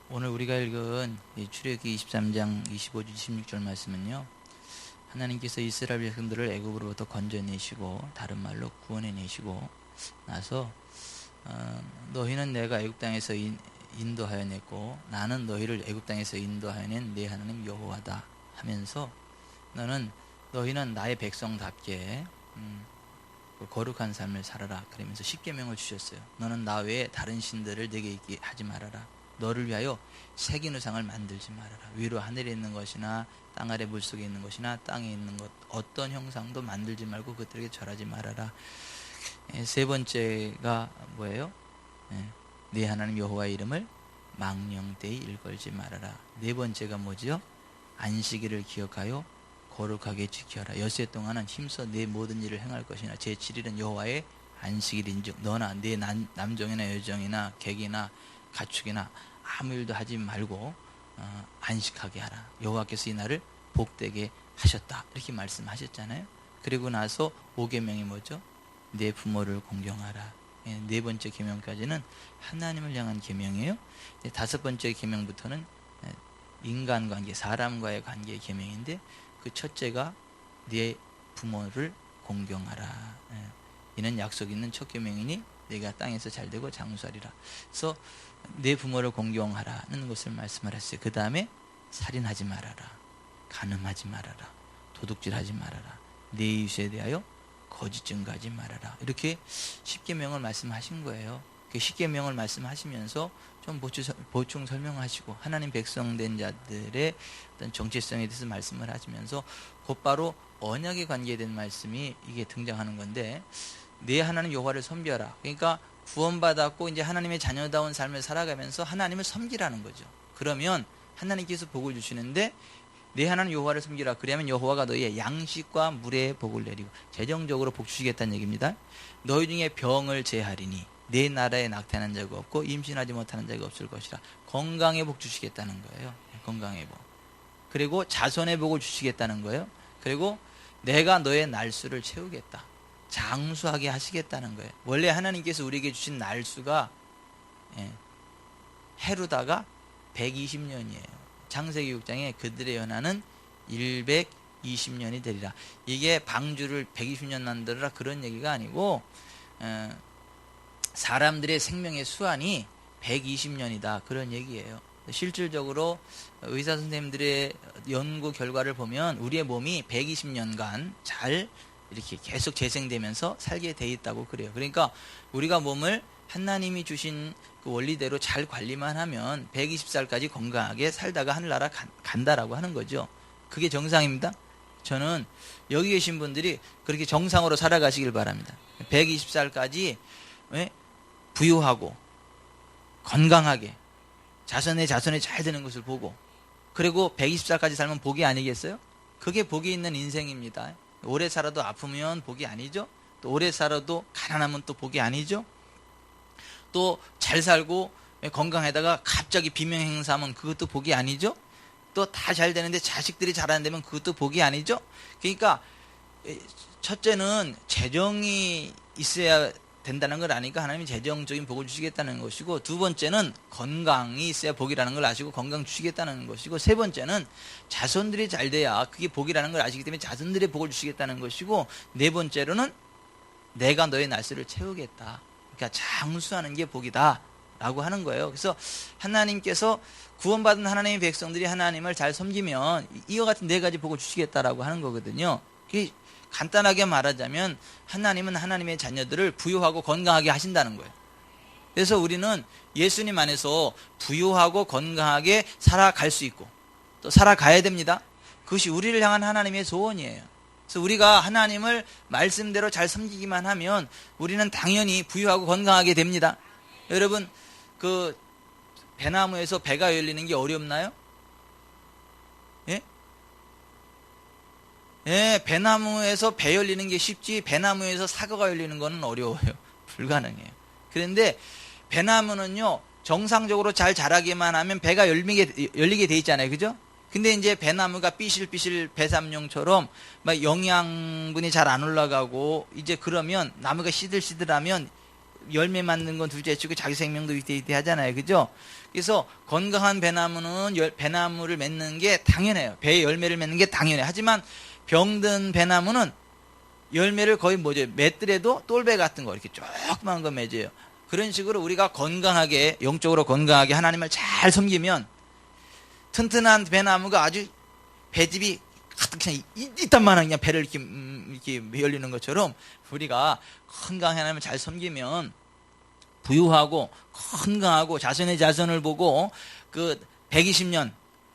오늘 우리가 읽은 이 출애굽기 23장 25절 26절 말씀은요, 하나님께서 이스라엘 백성들을 애굽으로부터 건져내시고, 다른 말로 구원해내시고 나서 너희는 내가 애굽 땅에서 인도하여 냈고 나는 너희를 애굽 땅에서 인도하여 낸 내 하나님 여호와다 하면서, 너희는 나의 백성답게 거룩한 삶을 살아라 그러면서 십계명을 주셨어요. 너는 나 외에 다른 신들을 내게 있게 하지 말아라. 너를 위하여 새긴 우상을 만들지 말아라. 위로 하늘에 있는 것이나 땅 아래 물속에 있는 것이나 땅에 있는 것 어떤 형상도 만들지 말고 그들에게 절하지 말아라. 세 번째가 뭐예요? 네 하나님 여호와의 이름을 망령되이 일컬지 말아라. 네 번째가 뭐죠? 안식일을 기억하여 거룩하게 지켜라. 엿새 동안은 힘써 내 모든 일을 행할 것이나 제7일은 여호와의 안식일인즉 너나 네 남종이나 여종이나 객이나 가축이나 아무 일도 하지 말고 안식하게 하라. 여호와께서 이 날을 복되게 하셨다. 이렇게 말씀하셨잖아요. 그리고 나서 5계명이 뭐죠? 내 부모를 공경하라. 네 번째 계명까지는 하나님을 향한 계명이에요. 다섯 번째 계명부터는 인간관계, 사람과의 관계의 계명인데, 그 첫째가 네 부모를 공경하라. 이는 약속 있는 첫 계명이니 내가 땅에서 잘되고 장수하리라. 그래서 내 부모를 공경하라는 것을 말씀을 했어요. 그 다음에 살인하지 말아라, 간음하지 말아라, 도둑질하지 말아라, 내 이웃에 대하여 거짓 증거하지 말아라. 이렇게 십계명을 말씀하신 거예요. 그 십계명을 말씀하시면서 좀 보충 설명하시고 하나님 백성된 자들의 어떤 정체성에 대해서 말씀을 하시면서 곧바로 언약에 관계된 말씀이 이게 등장하는 건데, 내 하나님 여호와를 섬겨라. 그러니까 구원받았고 이제 하나님의 자녀다운 삶을 살아가면서 하나님을 섬기라는 거죠. 그러면 하나님께서 복을 주시는데, 내 하나님 여호와를 섬기라. 그러면 여호와가 너희의 양식과 물에 복을 내리고 재정적으로 복 주시겠다는 얘기입니다. 너희 중에 병을 제하리니 내 나라에 낙태하는 자가 없고 임신하지 못하는 자가 없을 것이라. 건강의 복 주시겠다는 거예요. 건강의 복. 그리고 자손의 복을 주시겠다는 거예요. 그리고 내가 너의 날수를 채우겠다. 장수하게 하시겠다는 거예요. 원래 하나님께서 우리에게 주신 날수가 해루다가 120년이에요. 창세기 6장에 그들의 연하는 120년이 되리라. 이게 방주를 120년 만들어라 그런 얘기가 아니고, 사람들의 생명의 수한이 120년이다 그런 얘기예요. 실질적으로 의사 선생님들의 연구 결과를 보면 우리의 몸이 120년간 잘 이렇게 계속 재생되면서 살게 돼 있다고 그래요. 그러니까 우리가 몸을 하나님이 주신 그 원리대로 잘 관리만 하면 120살까지 건강하게 살다가 하늘나라 간다라고 하는 거죠. 그게 정상입니다. 저는 여기 계신 분들이 그렇게 정상으로 살아가시길 바랍니다. 120살까지 부유하고 건강하게 자손의 잘 되는 것을 보고, 그리고 120살까지 살면 복이 아니겠어요? 그게 복이 있는 인생입니다. 오래 살아도 아프면 복이 아니죠. 또 오래 살아도 가난하면 또 복이 아니죠. 또 잘 살고 건강에다가 갑자기 비명 행사하면 그것도 복이 아니죠. 또 다 잘 되는데 자식들이 잘 안 되면 그것도 복이 아니죠. 그러니까 첫째는 재정이 있어야 된다는 걸 아니까 하나님이 재정적인 복을 주시겠다는 것이고, 두 번째는 건강이 있어야 복이라는 걸 아시고 건강 주시겠다는 것이고, 세 번째는 자손들이 잘 돼야 그게 복이라는 걸 아시기 때문에 자손들의 복을 주시겠다는 것이고, 네 번째로는 내가 너의 날수를 채우겠다. 그러니까 장수하는 게 복이다 라고 하는 거예요. 그래서 하나님께서 구원받은 하나님의 백성들이 하나님을 잘 섬기면 이와 같은 네 가지 복을 주시겠다라고 하는 거거든요. 간단하게 말하자면 하나님은 하나님의 자녀들을 부유하고 건강하게 하신다는 거예요. 그래서 우리는 예수님 안에서 부유하고 건강하게 살아갈 수 있고 또 살아가야 됩니다. 그것이 우리를 향한 하나님의 소원이에요. 그래서 우리가 하나님을 말씀대로 잘 섬기기만 하면 우리는 당연히 부유하고 건강하게 됩니다. 여러분, 그 배나무에서 배가 열리는 게 어렵나요? 배나무에서 배 열리는 게 쉽지 배나무에서 사과가 열리는 거는 어려워요. 불가능해요. 그런데 배나무는요, 정상적으로 잘 자라기만 하면 배가 열리게 돼 있잖아요. 그죠? 근데 이제 배나무가 삐실삐실 배삼룡처럼 막 영양분이 잘 안 올라가고 이제 그러면 나무가 시들시들하면 열매 맞는 건 둘째치고 자기 생명도 위태위태하잖아요. 그죠? 그래서 건강한 배나무는 배나무를 맺는 게 당연해요. 배에 열매를 맺는 게 당연해요. 하지만 병든 배나무는 열매를 거의 맺더라도 똘배 같은 거 이렇게 조그만 거 맺어요. 그런 식으로 우리가 건강하게, 영적으로 건강하게 하나님을 잘 섬기면 튼튼한 배나무가 아주 배즙이 가득 그냥 이딴만한 그냥 배를 이렇게 열리는 것처럼 우리가 건강한 하나님을 잘 섬기면 부유하고 건강하고 자손의 자손을 보고 그 120년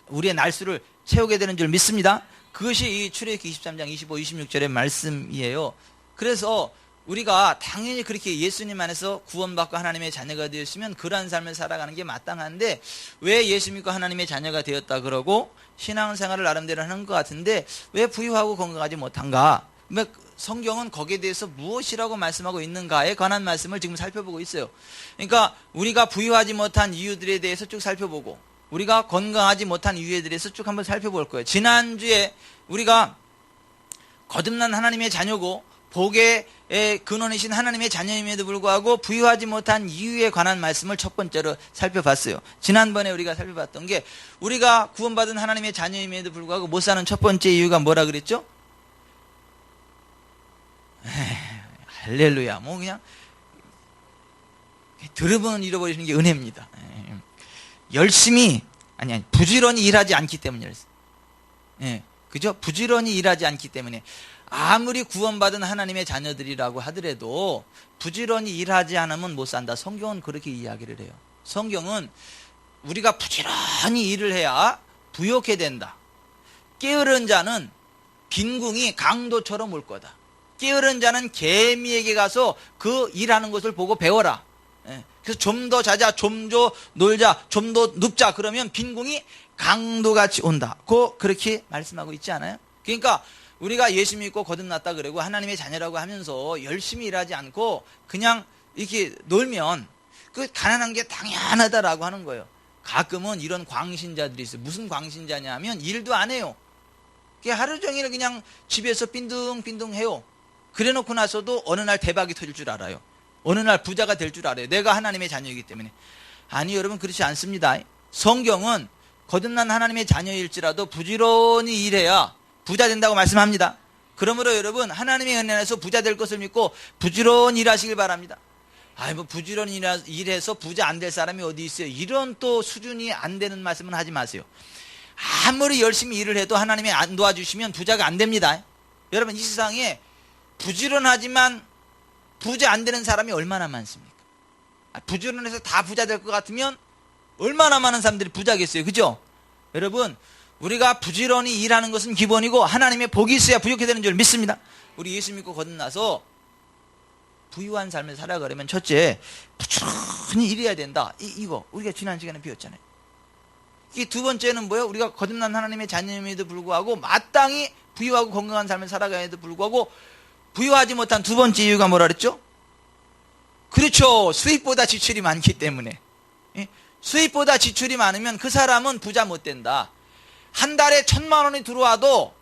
우리의 날수를 채우게 되는 줄 믿습니다. 그것이 이 출애굽기 23장 25, 26절의 말씀이에요. 그래서 우리가 당연히 그렇게 예수님 안에서 구원받고 하나님의 자녀가 되었으면 그러한 삶을 살아가는 게 마땅한데 왜 예수 믿고 하나님의 자녀가 되었다 그러고 신앙생활을 나름대로 하는 것 같은데 왜 부유하고 건강하지 못한가? 성경은 거기에 대해서 무엇이라고 말씀하고 있는가에 관한 말씀을 지금 살펴보고 있어요. 그러니까 우리가 부유하지 못한 이유들에 대해서 쭉 살펴보고 우리가 건강하지 못한 이유에 대해서 쭉 한번 살펴볼 거예요. 지난주에 우리가 거듭난 하나님의 자녀고 복의 근원이신 하나님의 자녀임에도 불구하고 부유하지 못한 이유에 관한 말씀을 첫 번째로 살펴봤어요. 지난번에 우리가 살펴봤던 게 우리가 구원받은 하나님의 자녀임에도 불구하고 못 사는 첫 번째 이유가 뭐라 그랬죠? 할렐루야. 뭐 그냥 들으면 잃어버리시는 게 은혜입니다. 열심히 아니 부지런히 일하지 않기 때문이에요. 그죠? 부지런히 일하지 않기 때문에 아무리 구원받은 하나님의 자녀들이라고 하더라도 부지런히 일하지 않으면 못 산다. 성경은 그렇게 이야기를 해요. 성경은 우리가 부지런히 일을 해야 부욕해 된다. 게으른 자는 빈궁이 강도처럼 올 거다. 게으른 자는 개미에게 가서 그 일하는 것을 보고 배워라. 그래서 좀 더 자자, 좀 더 놀자, 좀 더 눕자 그러면 빈궁이 강도같이 온다. 그렇게 말씀하고 있지 않아요? 그러니까 우리가 예수 믿고 거듭났다 그러고 하나님의 자녀라고 하면서 열심히 일하지 않고 그냥 이렇게 놀면 그 가난한 게 당연하다라고 하는 거예요. 가끔은 이런 광신자들이 있어요. 무슨 광신자냐면 일도 안 해요. 하루 종일 그냥 집에서 빈둥빈둥 해요. 그래 놓고 나서도 어느 날 대박이 터질 줄 알아요. 어느 날 부자가 될 줄 알아요. 내가 하나님의 자녀이기 때문에. 아니 여러분 그렇지 않습니다. 성경은 거듭난 하나님의 자녀일지라도 부지런히 일해야 부자 된다고 말씀합니다. 그러므로 여러분 하나님의 은혜 안에서 부자 될 것을 믿고 부지런히 일하시길 바랍니다. 뭐 부지런히 일해서 부자 안 될 사람이 어디 있어요. 이런 또 수준이 안 되는 말씀은 하지 마세요. 아무리 열심히 일을 해도 하나님이 안 도와주시면 부자가 안 됩니다. 여러분 이 세상에 부지런하지만 부자 안 되는 사람이 얼마나 많습니까? 부지런해서 다 부자 될 것 같으면 얼마나 많은 사람들이 부자겠어요. 그죠? 여러분 우리가 부지런히 일하는 것은 기본이고 하나님의 복이 있어야 부욕해 되는 줄 믿습니다. 우리 예수 믿고 거듭나서 부유한 삶을 살아가려면 첫째 부지런히 일해야 된다. 이거 우리가 지난 시간에 배웠잖아요. 이 두 번째는 뭐예요? 우리가 거듭난 하나님의 자녀임에도 불구하고 마땅히 부유하고 건강한 삶을 살아가야에도 불구하고 부유하지 못한 두 번째 이유가 뭐라 그랬죠? 그렇죠. 수입보다 지출이 많기 때문에. 수입보다 지출이 많으면 그 사람은 부자 못 된다. 한 달에 1,000만 원이 들어와도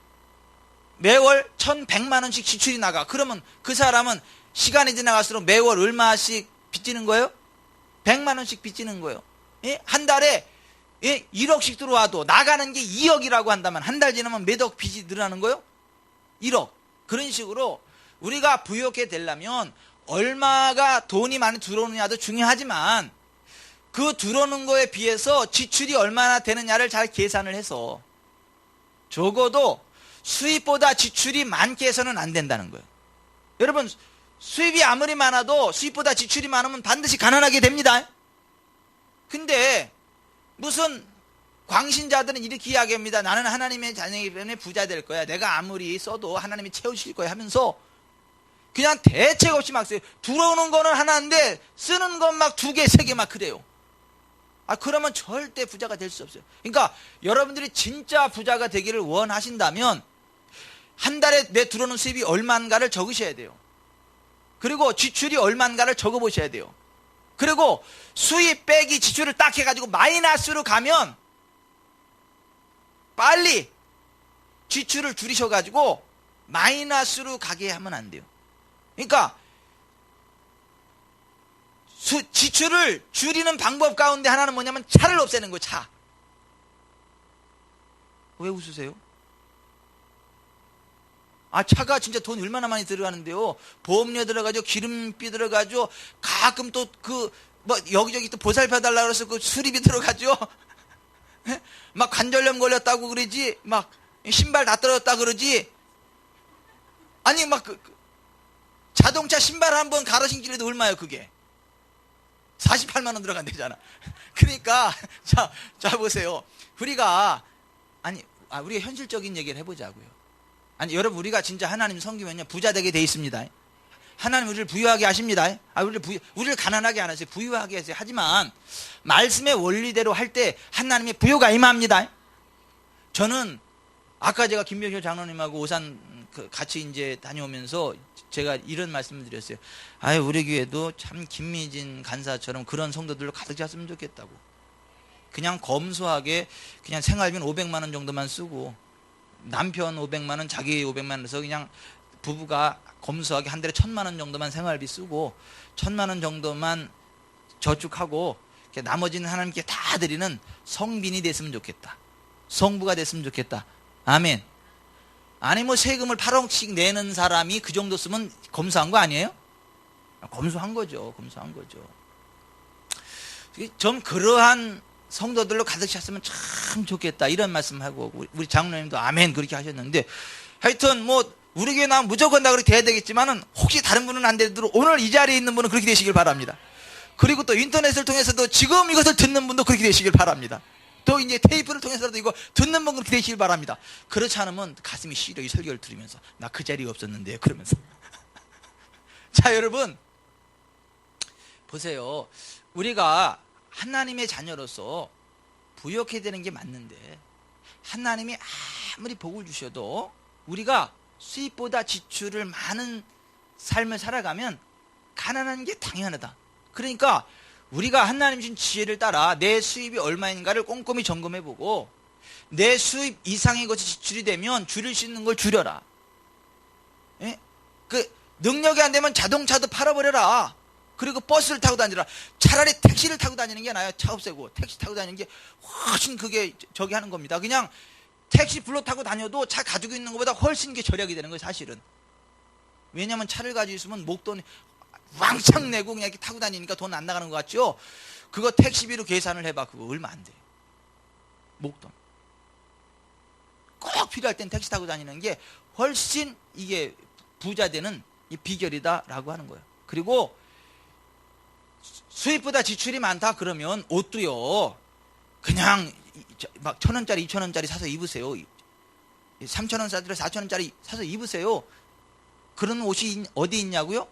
매월 1,100만 원씩 지출이 나가. 그러면 그 사람은 시간이 지나갈수록 매월 얼마씩 빚지는 거예요? 100만 원씩 빚지는 거예요. 한 달에 1억씩 들어와도 나가는 게 2억이라고 한다면 한 달 지나면 몇 억 빚이 늘어나는 거예요? 1억. 그런 식으로 우리가 부유하게 되려면 얼마가 돈이 많이 들어오느냐도 중요하지만 그 들어오는 거에 비해서 지출이 얼마나 되느냐를 잘 계산을 해서 적어도 수입보다 지출이 많게 해서는 안 된다는 거예요. 여러분 수입이 아무리 많아도 수입보다 지출이 많으면 반드시 가난하게 됩니다. 근데 무슨 광신자들은 이렇게 이야기합니다. 나는 하나님의 자녀이기 때문에 부자 될 거야. 내가 아무리 써도 하나님이 채우실 거야 하면서 그냥 대책 없이 막 써요. 들어오는 거는 하나인데 쓰는 건 막 2개, 3개 막 그래요. 그러면 절대 부자가 될 수 없어요. 그러니까 여러분들이 진짜 부자가 되기를 원하신다면 한 달에 내 들어오는 수입이 얼마인가를 적으셔야 돼요. 그리고 지출이 얼마인가를 적어보셔야 돼요. 그리고 수입 빼기 지출을 딱 해가지고 마이너스로 가면 빨리 지출을 줄이셔가지고 마이너스로 가게 하면 안 돼요. 그러니까 지출을 줄이는 방법 가운데 하나는 뭐냐면 차를 없애는 거예요. 차. 왜 웃으세요? 차가 진짜 돈 얼마나 많이 들어가는데요. 보험료 들어가죠. 기름비 들어가죠. 가끔 또 여기저기 또 보살펴 달라고 그래서 그 수리비 들어가죠. 막 관절염 걸렸다고 그러지. 막 신발 다 떨어졌다 그러지. 아니 막 자동차 신발 한 번 갈아 신기라도 얼마예요 그게? 48만 원 들어간대잖아. 그러니까 자 보세요. 우리가 현실적인 얘기를 해보자고요. 여러분 우리가 진짜 하나님 섬기면요 부자 되게 돼 있습니다. 하나님 우리를 부유하게 하십니다. 우리를 가난하게 안 하세요. 부유하게 하세요. 하지만 말씀의 원리대로 할 때 하나님의 부유가 임합니다. 저는 아까 제가 김병효 장로님하고 오산 같이 이제 다녀오면서 제가 이런 말씀을 드렸어요. 우리 교회도 참 김미진 간사처럼 그런 성도들로 가득 찼으면 좋겠다고. 그냥 검소하게 그냥 생활비 500만 원 정도만 쓰고 남편 500만 원, 자기 500만 원에서 그냥 부부가 검소하게 한 달에 1000만 원 정도만 생활비 쓰고 1000만 원 정도만 저축하고 나머지는 하나님께 다 드리는 성빈이 됐으면 좋겠다. 성부가 됐으면 좋겠다. 아멘. 아니 세금을 8억씩 내는 사람이 그 정도 쓰면 검소한 거 아니에요? 검소한 거죠. 검소한 거죠. 좀 그러한 성도들로 가득 찼으면 참 좋겠다 이런 말씀하고 우리 장로님도 아멘 그렇게 하셨는데 하여튼 우리 교회 나면 무조건 다 그렇게 돼야 되겠지만은 혹시 다른 분은 안 되도록 오늘 이 자리에 있는 분은 그렇게 되시길 바랍니다. 그리고 또 인터넷을 통해서도 지금 이것을 듣는 분도 그렇게 되시길 바랍니다. 또 이제 테이프를 통해서라도 이거 듣는 분 그렇게 되시길 바랍니다. 그렇지 않으면 가슴이 시려 이 설교를 들으면서 나 그 자리에 없었는데요 그러면서 자 여러분 보세요. 우리가 하나님의 자녀로서 부욕해야 되는 게 맞는데 하나님이 아무리 복을 주셔도 우리가 수입보다 지출을 많은 삶을 살아가면 가난한 게 당연하다. 그러니까 우리가 하나님 주신 지혜를 따라 내 수입이 얼마인가를 꼼꼼히 점검해보고 내 수입 이상의 것이 지출이 되면 줄일 수 있는 걸 줄여라. 예? 능력이 안 되면 자동차도 팔아버려라. 그리고 버스를 타고 다니라. 차라리 택시를 타고 다니는 게 나아요. 차 없애고 택시 타고 다니는 게 훨씬 그게 저기 하는 겁니다. 그냥 택시 불러 타고 다녀도 차 가지고 있는 것보다 훨씬 게 절약이 되는 거예요 사실은. 왜냐하면 차를 가지고 있으면 목돈 왕창 내고 그냥 이렇게 타고 다니니까 돈 안 나가는 것 같죠. 그거 택시비로 계산을 해봐. 그거 얼마 안 돼. 목돈 꼭 필요할 땐 택시 타고 다니는 게 훨씬 이게 부자 되는 이 비결이다 라고 하는 거예요. 그리고 수입보다 지출이 많다 그러면 옷도요 그냥 막 1000원짜리 2000원짜리 사서 입으세요. 3000원짜리 4000원짜리 사서 입으세요. 그런 옷이 어디 있냐고요?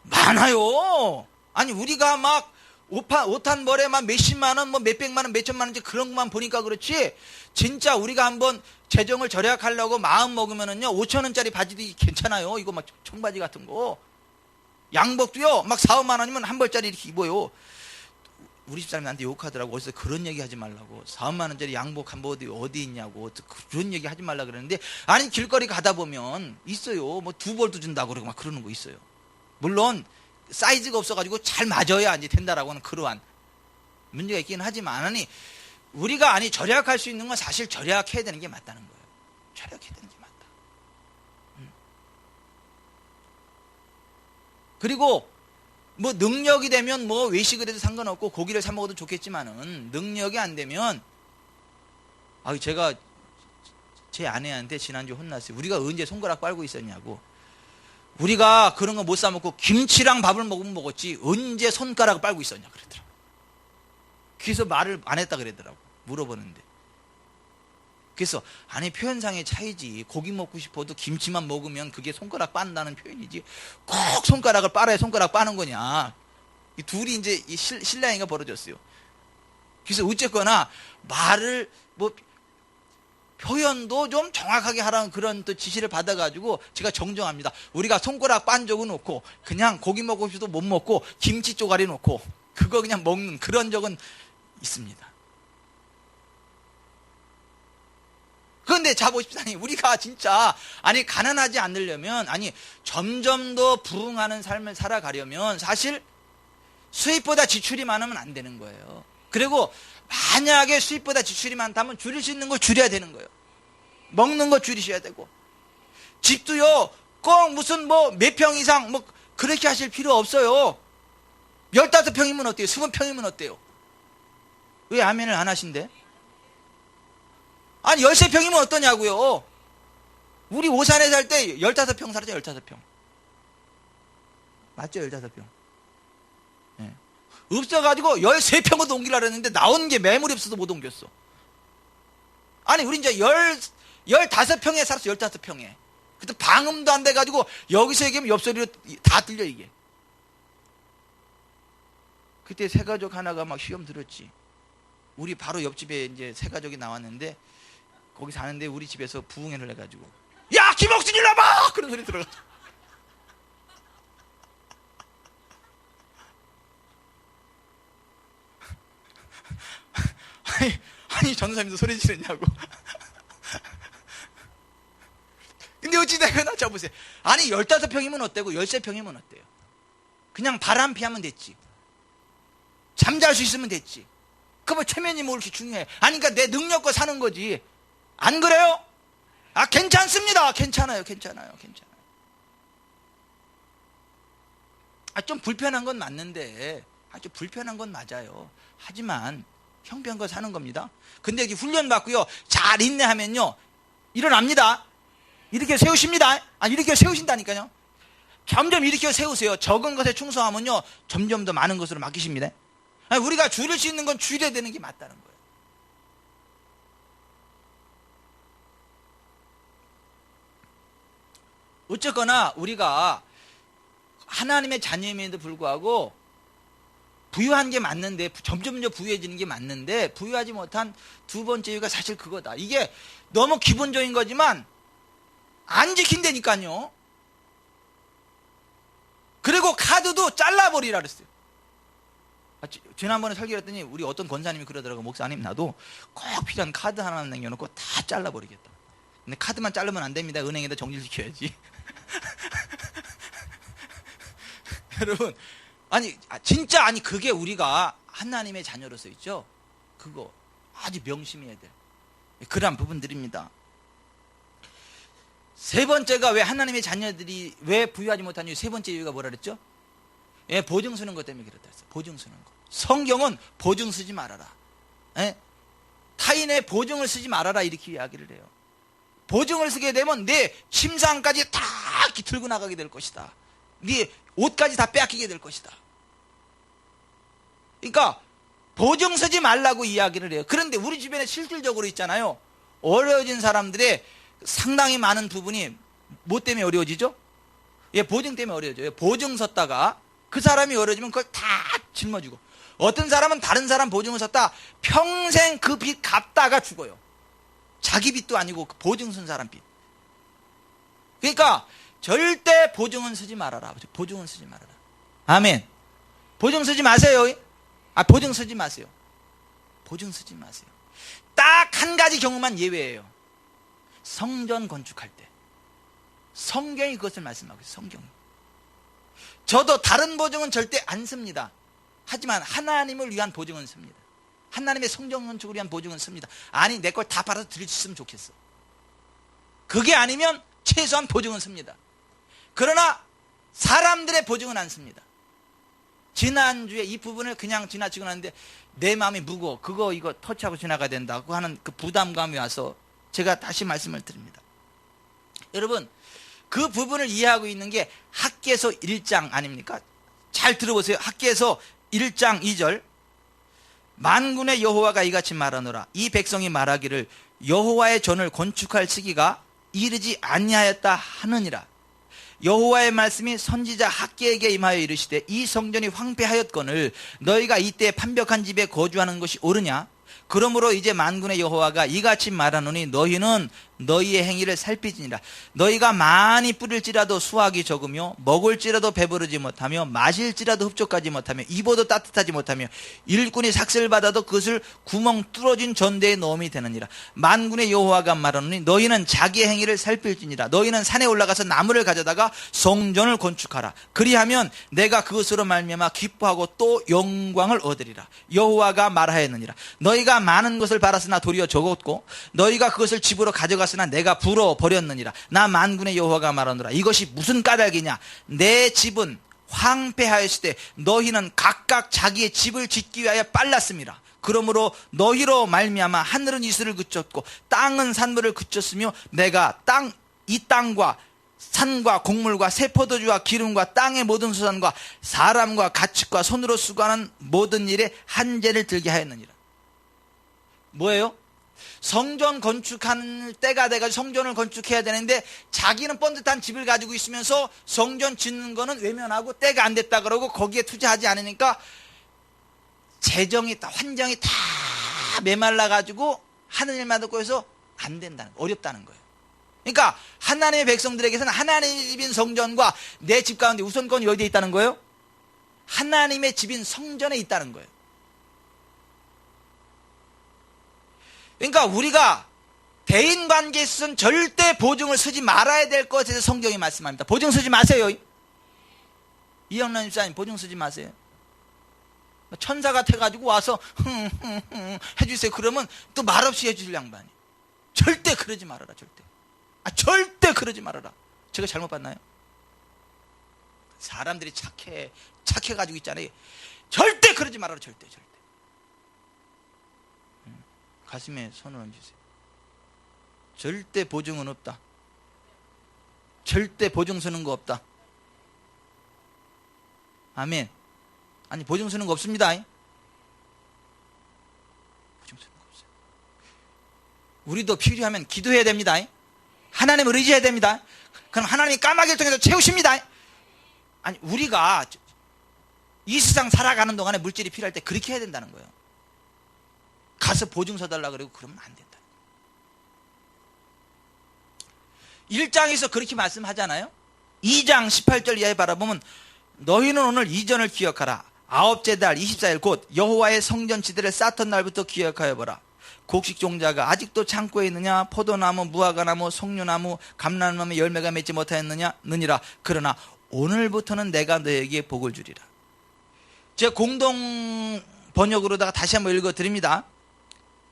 많아요. 아니 우리가 막 옷 한 벌에 막 몇십만 원, 몇백만 원, 몇천만 원 그런 것만 보니까 그렇지 진짜 우리가 한번 재정을 절약하려고 마음 먹으면은요 5천원짜리 바지도 괜찮아요. 이거 막 청바지 같은 거 양복도요 막 4, 5만 원이면 한 벌짜리 이렇게 입어요. 우리 집사람이 나한테 욕하더라고. 어디서 그런 얘기 하지 말라고. 4, 5만 원짜리 양복 한 벌이 어디 있냐고. 그런 얘기 하지 말라 그러는데 아니 길거리 가다 보면 있어요. 2벌도 준다고 그러고 막 그러는 거 있어요. 물론 사이즈가 없어가지고 잘 맞아야 이제 된다라고 하는 그러한 문제가 있기는 하지만 우리가 절약할 수 있는 건 사실 절약해야 되는 게 맞다는 거예요. 절약해야 되는 게 맞다. 그리고 능력이 되면 외식을 해도 상관없고 고기를 사 먹어도 좋겠지만은 능력이 안 되면 제가 제 아내한테 지난주에 혼났어요. 우리가 언제 손가락 빨고 있었냐고. 우리가 그런 거 못 사 먹고 김치랑 밥을 먹으면 먹었지 언제 손가락을 빨고 있었냐 그러더라고. 그래서 말을 안 했다 그러더라고. 물어보는데. 그래서 표현상의 차이지. 고기 먹고 싶어도 김치만 먹으면 그게 손가락 빤다는 표현이지 꼭 손가락을 빨아야 손가락 빠는 거냐. 이 둘이 이제 실랑이가 벌어졌어요. 그래서 어쨌거나 말을 표현도 좀 정확하게 하라는 그런 또 지시를 받아가지고 제가 정정합니다. 우리가 손가락 빤 적은 없고 그냥 고기 먹고 싶어도 못 먹고 김치 쪼가리 놓고 그거 그냥 먹는 그런 적은 있습니다. 그런데 자 보십시오. 우리가 진짜 가난하지 않으려면 점점 더 부흥하는 삶을 살아가려면 사실 수입보다 지출이 많으면 안 되는 거예요. 그리고 만약에 수입보다 지출이 많다면 줄일 수 있는 걸 줄여야 되는 거예요. 먹는 거 줄이셔야 되고, 집도요 꼭 무슨 뭐 몇 평 이상 뭐 그렇게 하실 필요 없어요. 15평이면 어때요? 20평이면 어때요? 왜 아멘을 안 하신대? 아니 13평이면 어떠냐고요. 우리 오산에 살 때 15평 살았죠. 15평 맞죠? 15평. 네. 없어가지고 13평으로 옮기려고 했는데 나온 게 매물이 없어서 못 옮겼어. 아니 우리 이제 15평에 살았어. 15평에. 그때 방음도 안 돼가지고 여기서 얘기하면 옆소리로 다 들려 이게. 그때 새 가족 하나가 막 시험 들었지. 우리 바로 옆집에 이제 새 가족이 나왔는데 거기 사는데 우리 집에서 부흥회를 해가지고 야 김옥순 일로 와봐! 그런 소리 들어가지고 아니 전도사님도 소리 지르냐고. 근데 어찌되거나 저 보세요. 아니 15평이면 어때고 13평이면 어때요? 그냥 바람 피하면 됐지. 잠잘 수 있으면 됐지. 그뭐 체면이 뭐 이렇게 중요해. 아니 그러니까 내 능력과 사는 거지. 안 그래요? 아 괜찮습니다. 괜찮아요. 좀 불편한 건 맞는데, 좀 불편한 건 맞아요. 하지만 형편껏 사는 겁니다. 근데 이렇게 훈련 받고요 잘 인내하면요 일어납니다. 이렇게 세우십니다. 이렇게 세우신다니까요. 점점 이렇게 세우세요. 적은 것에 충성하면요 점점 더 많은 것으로 맡기십니다. 우리가 줄일 수 있는 건 줄여야 되는 게 맞다는 거예요. 어쨌거나 우리가 하나님의 자녀임에도 불구하고 부유한 게 맞는데, 점점 더 부유해지는 게 맞는데 부유하지 못한 두 번째 이유가 사실 그거다. 이게 너무 기본적인 거지만 안 지킨다니까요. 그리고 카드도 잘라버리라 그랬어요. 지난번에 설교를 했더니 우리 어떤 권사님이 그러더라고요. 목사님 나도 꼭 필요한 카드 하나 남겨놓고 다 잘라버리겠다. 근데 카드만 자르면 안 됩니다. 은행에다 정지시켜야지. 여러분 진짜 그게 우리가 하나님의 자녀로서 있죠. 그거 아주 명심해야 돼. 그러한 부분들입니다. 세 번째가 왜 하나님의 자녀들이 왜 부유하지 못한 이유, 세 번째 이유가 뭐라 그랬죠? 보증 서는 것 때문에 그렇다 했어요. 보증 서는 거. 성경은 보증 쓰지 말아라. 타인의 보증을 쓰지 말아라 이렇게 이야기를 해요. 보증을 쓰게 되면 내 침상까지 다 들고 나가게 될 것이다. 네 옷까지 다 빼앗기게 될 것이다. 그러니까 보증 쓰지 말라고 이야기를 해요. 그런데 우리 주변에 실질적으로 있잖아요. 어려워진 사람들의 상당히 많은 부분이 뭐 때문에 어려워지죠? 보증 때문에 어려워져요. 보증 섰다가 그 사람이 어려워지면 그걸 다 짊어지고, 어떤 사람은 다른 사람 보증을 섰다 평생 그 빚 갚다가 죽어요. 자기 빚도 아니고 그 보증 쓴 사람 빚. 그러니까 절대 보증은 쓰지 말아라. 보증은 쓰지 말아라. 아멘. 보증 쓰지 마세요. 보증 쓰지 마세요. 보증 쓰지 마세요. 딱 한 가지 경우만 예외예요. 성전 건축할 때. 성경이 그것을 말씀하고 있어요. 성경이. 저도 다른 보증은 절대 안 씁니다. 하지만 하나님을 위한 보증은 씁니다. 하나님의 성전 건축을 위한 보증은 씁니다. 아니 내 걸 다 팔아서 드릴 수 있으면 좋겠어. 그게 아니면 최소한 보증은 씁니다. 그러나 사람들의 보증은 안 씁니다. 지난주에 이 부분을 그냥 지나치고 나는데 내 마음이 무거워. 그거 이거 터치하고 지나가야 된다고 하는 그 부담감이 와서 제가 다시 말씀을 드립니다. 여러분 그 부분을 이해하고 있는 게 학개서 1장 아닙니까? 잘 들어보세요. 학개서 1장 2절. 만군의 여호와가 이같이 말하노라. 이 백성이 말하기를 여호와의 전을 건축할 시기가 이르지 아니하였다 하느니라. 여호와의 말씀이 선지자 학개에게 임하여 이르시되 이 성전이 황폐하였거늘 너희가 이때 판벽한 집에 거주하는 것이 옳으냐? 그러므로 이제 만군의 여호와가 이같이 말하노니 너희는 너희의 행위를 살피지니라. 너희가 많이 뿌릴지라도 수확이 적으며 먹을지라도 배부르지 못하며 마실지라도 흡족하지 못하며 입어도 따뜻하지 못하며 일꾼이 삭슬 받아도 그것을 구멍 뚫어진 전대에 넣음이 되느니라. 만군의 여호와가 말하노니 너희는 자기의 행위를 살필지니라. 너희는 산에 올라가서 나무를 가져다가 성전을 건축하라. 그리하면 내가 그것으로 말미암아 기뻐하고 또 영광을 얻으리라. 여호와가 말하였느니라. 너희가 많은 것을 바랐으나 도리어 적었고 너희가 그것을 집으로 가져갔으나 내가 불어 버렸느니라. 나 만군의 여호와가 말하노라. 이것이 무슨 까닭이냐. 내 집은 황폐하였을 때 너희는 각각 자기의 집을 짓기 위하여 빨랐습니다. 그러므로 너희로 말미암아 하늘은 이슬을 그쳤고 땅은 산물을 그쳤으며 내가 이 땅과 산과 곡물과 새 포도주와 기름과 땅의 모든 수산과 사람과 가축과 손으로 수고하는 모든 일에 한재를 들게 하였느니라. 뭐예요? 성전 건축하는 때가 돼가지고 성전을 건축해야 되는데 자기는 번듯한 집을 가지고 있으면서 성전 짓는 거는 외면하고 때가 안 됐다 그러고 거기에 투자하지 않으니까 재정이 환경이 다 메말라가지고 하는 일만 듣고 해서 안 된다는 거예요. 어렵다는 거예요. 그러니까 하나님의 백성들에게서는 하나님의 집인 성전과 내 집 가운데 우선권이 어디에 있다는 거예요? 하나님의 집인 성전에 있다는 거예요. 그러니까 우리가 대인관계에 있어서는 절대 보증을 쓰지 말아야 될 것에 대해서 성경이 말씀합니다. 보증 쓰지 마세요. 이영란 집사님 보증 쓰지 마세요. 천사 같아가지고 와서 해주세요 그러면 또 말없이 해주실 양반이. 절대 그러지 말아라. 절대 그러지 말아라. 제가 잘못 봤나요? 사람들이 착해가지고 있잖아요. 절대 그러지 말아라. 절대. 가슴에 손을 얹으세요. 절대 보증은 없다. 절대 보증 서는 거 없다. 아멘. 아니 보증 서는 거 없습니다. 보증 서는 거 없어요. 우리도 필요하면 기도해야 됩니다. 하나님을 의지해야 됩니다. 그럼 하나님이 까마귀를 통해서 채우십니다. 아니 우리가 이 세상 살아가는 동안에 물질이 필요할 때 그렇게 해야 된다는 거예요. 가서 보증 서달라 그러고 그러면 안 된다. 1장에서 그렇게 말씀하잖아요. 2장 18절 이하에 바라보면 너희는 오늘 이전을 기억하라. 아홉째 달 24일 곧 여호와의 성전지대를 쌓던 날부터 기억하여 보라. 곡식 종자가 아직도 창고에 있느냐? 포도나무, 무화과나무, 석류나무, 감람나무 열매가 맺지 못하였느냐? 그러나 오늘부터는 내가 너에게 복을 주리라. 제가 공동 번역으로다가 다시 한번 읽어드립니다.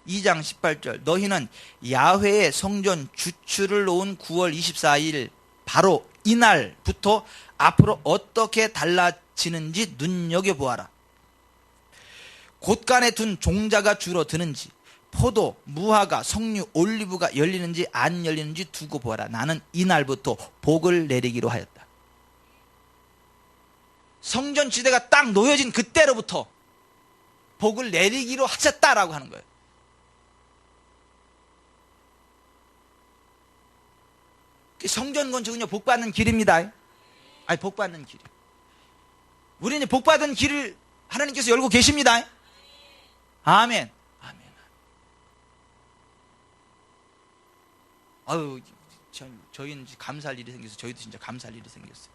2장 18절 너희는 야훼의 성전 주추를 놓은 9월 24일 바로 이날부터 앞으로 어떻게 달라지는지 눈여겨보아라. 곳간에 둔 종자가 줄어드는지 포도, 무화과, 석류, 올리브가 열리는지 안 열리는지 두고 보아라. 나는 이날부터 복을 내리기로 하였다. 성전 지대가 딱 놓여진 그때로부터 복을 내리기로 하셨다라고 하는 거예요. 성전 건축은요 복받는 길입니다. 아니 복받는 길. 우리는 복받은 길을 하나님께서 열고 계십니다. 아멘. 아멘. 아유, 저희는 감사할 일이 생겼어요. 저희도 진짜 감사할 일이 생겼어요.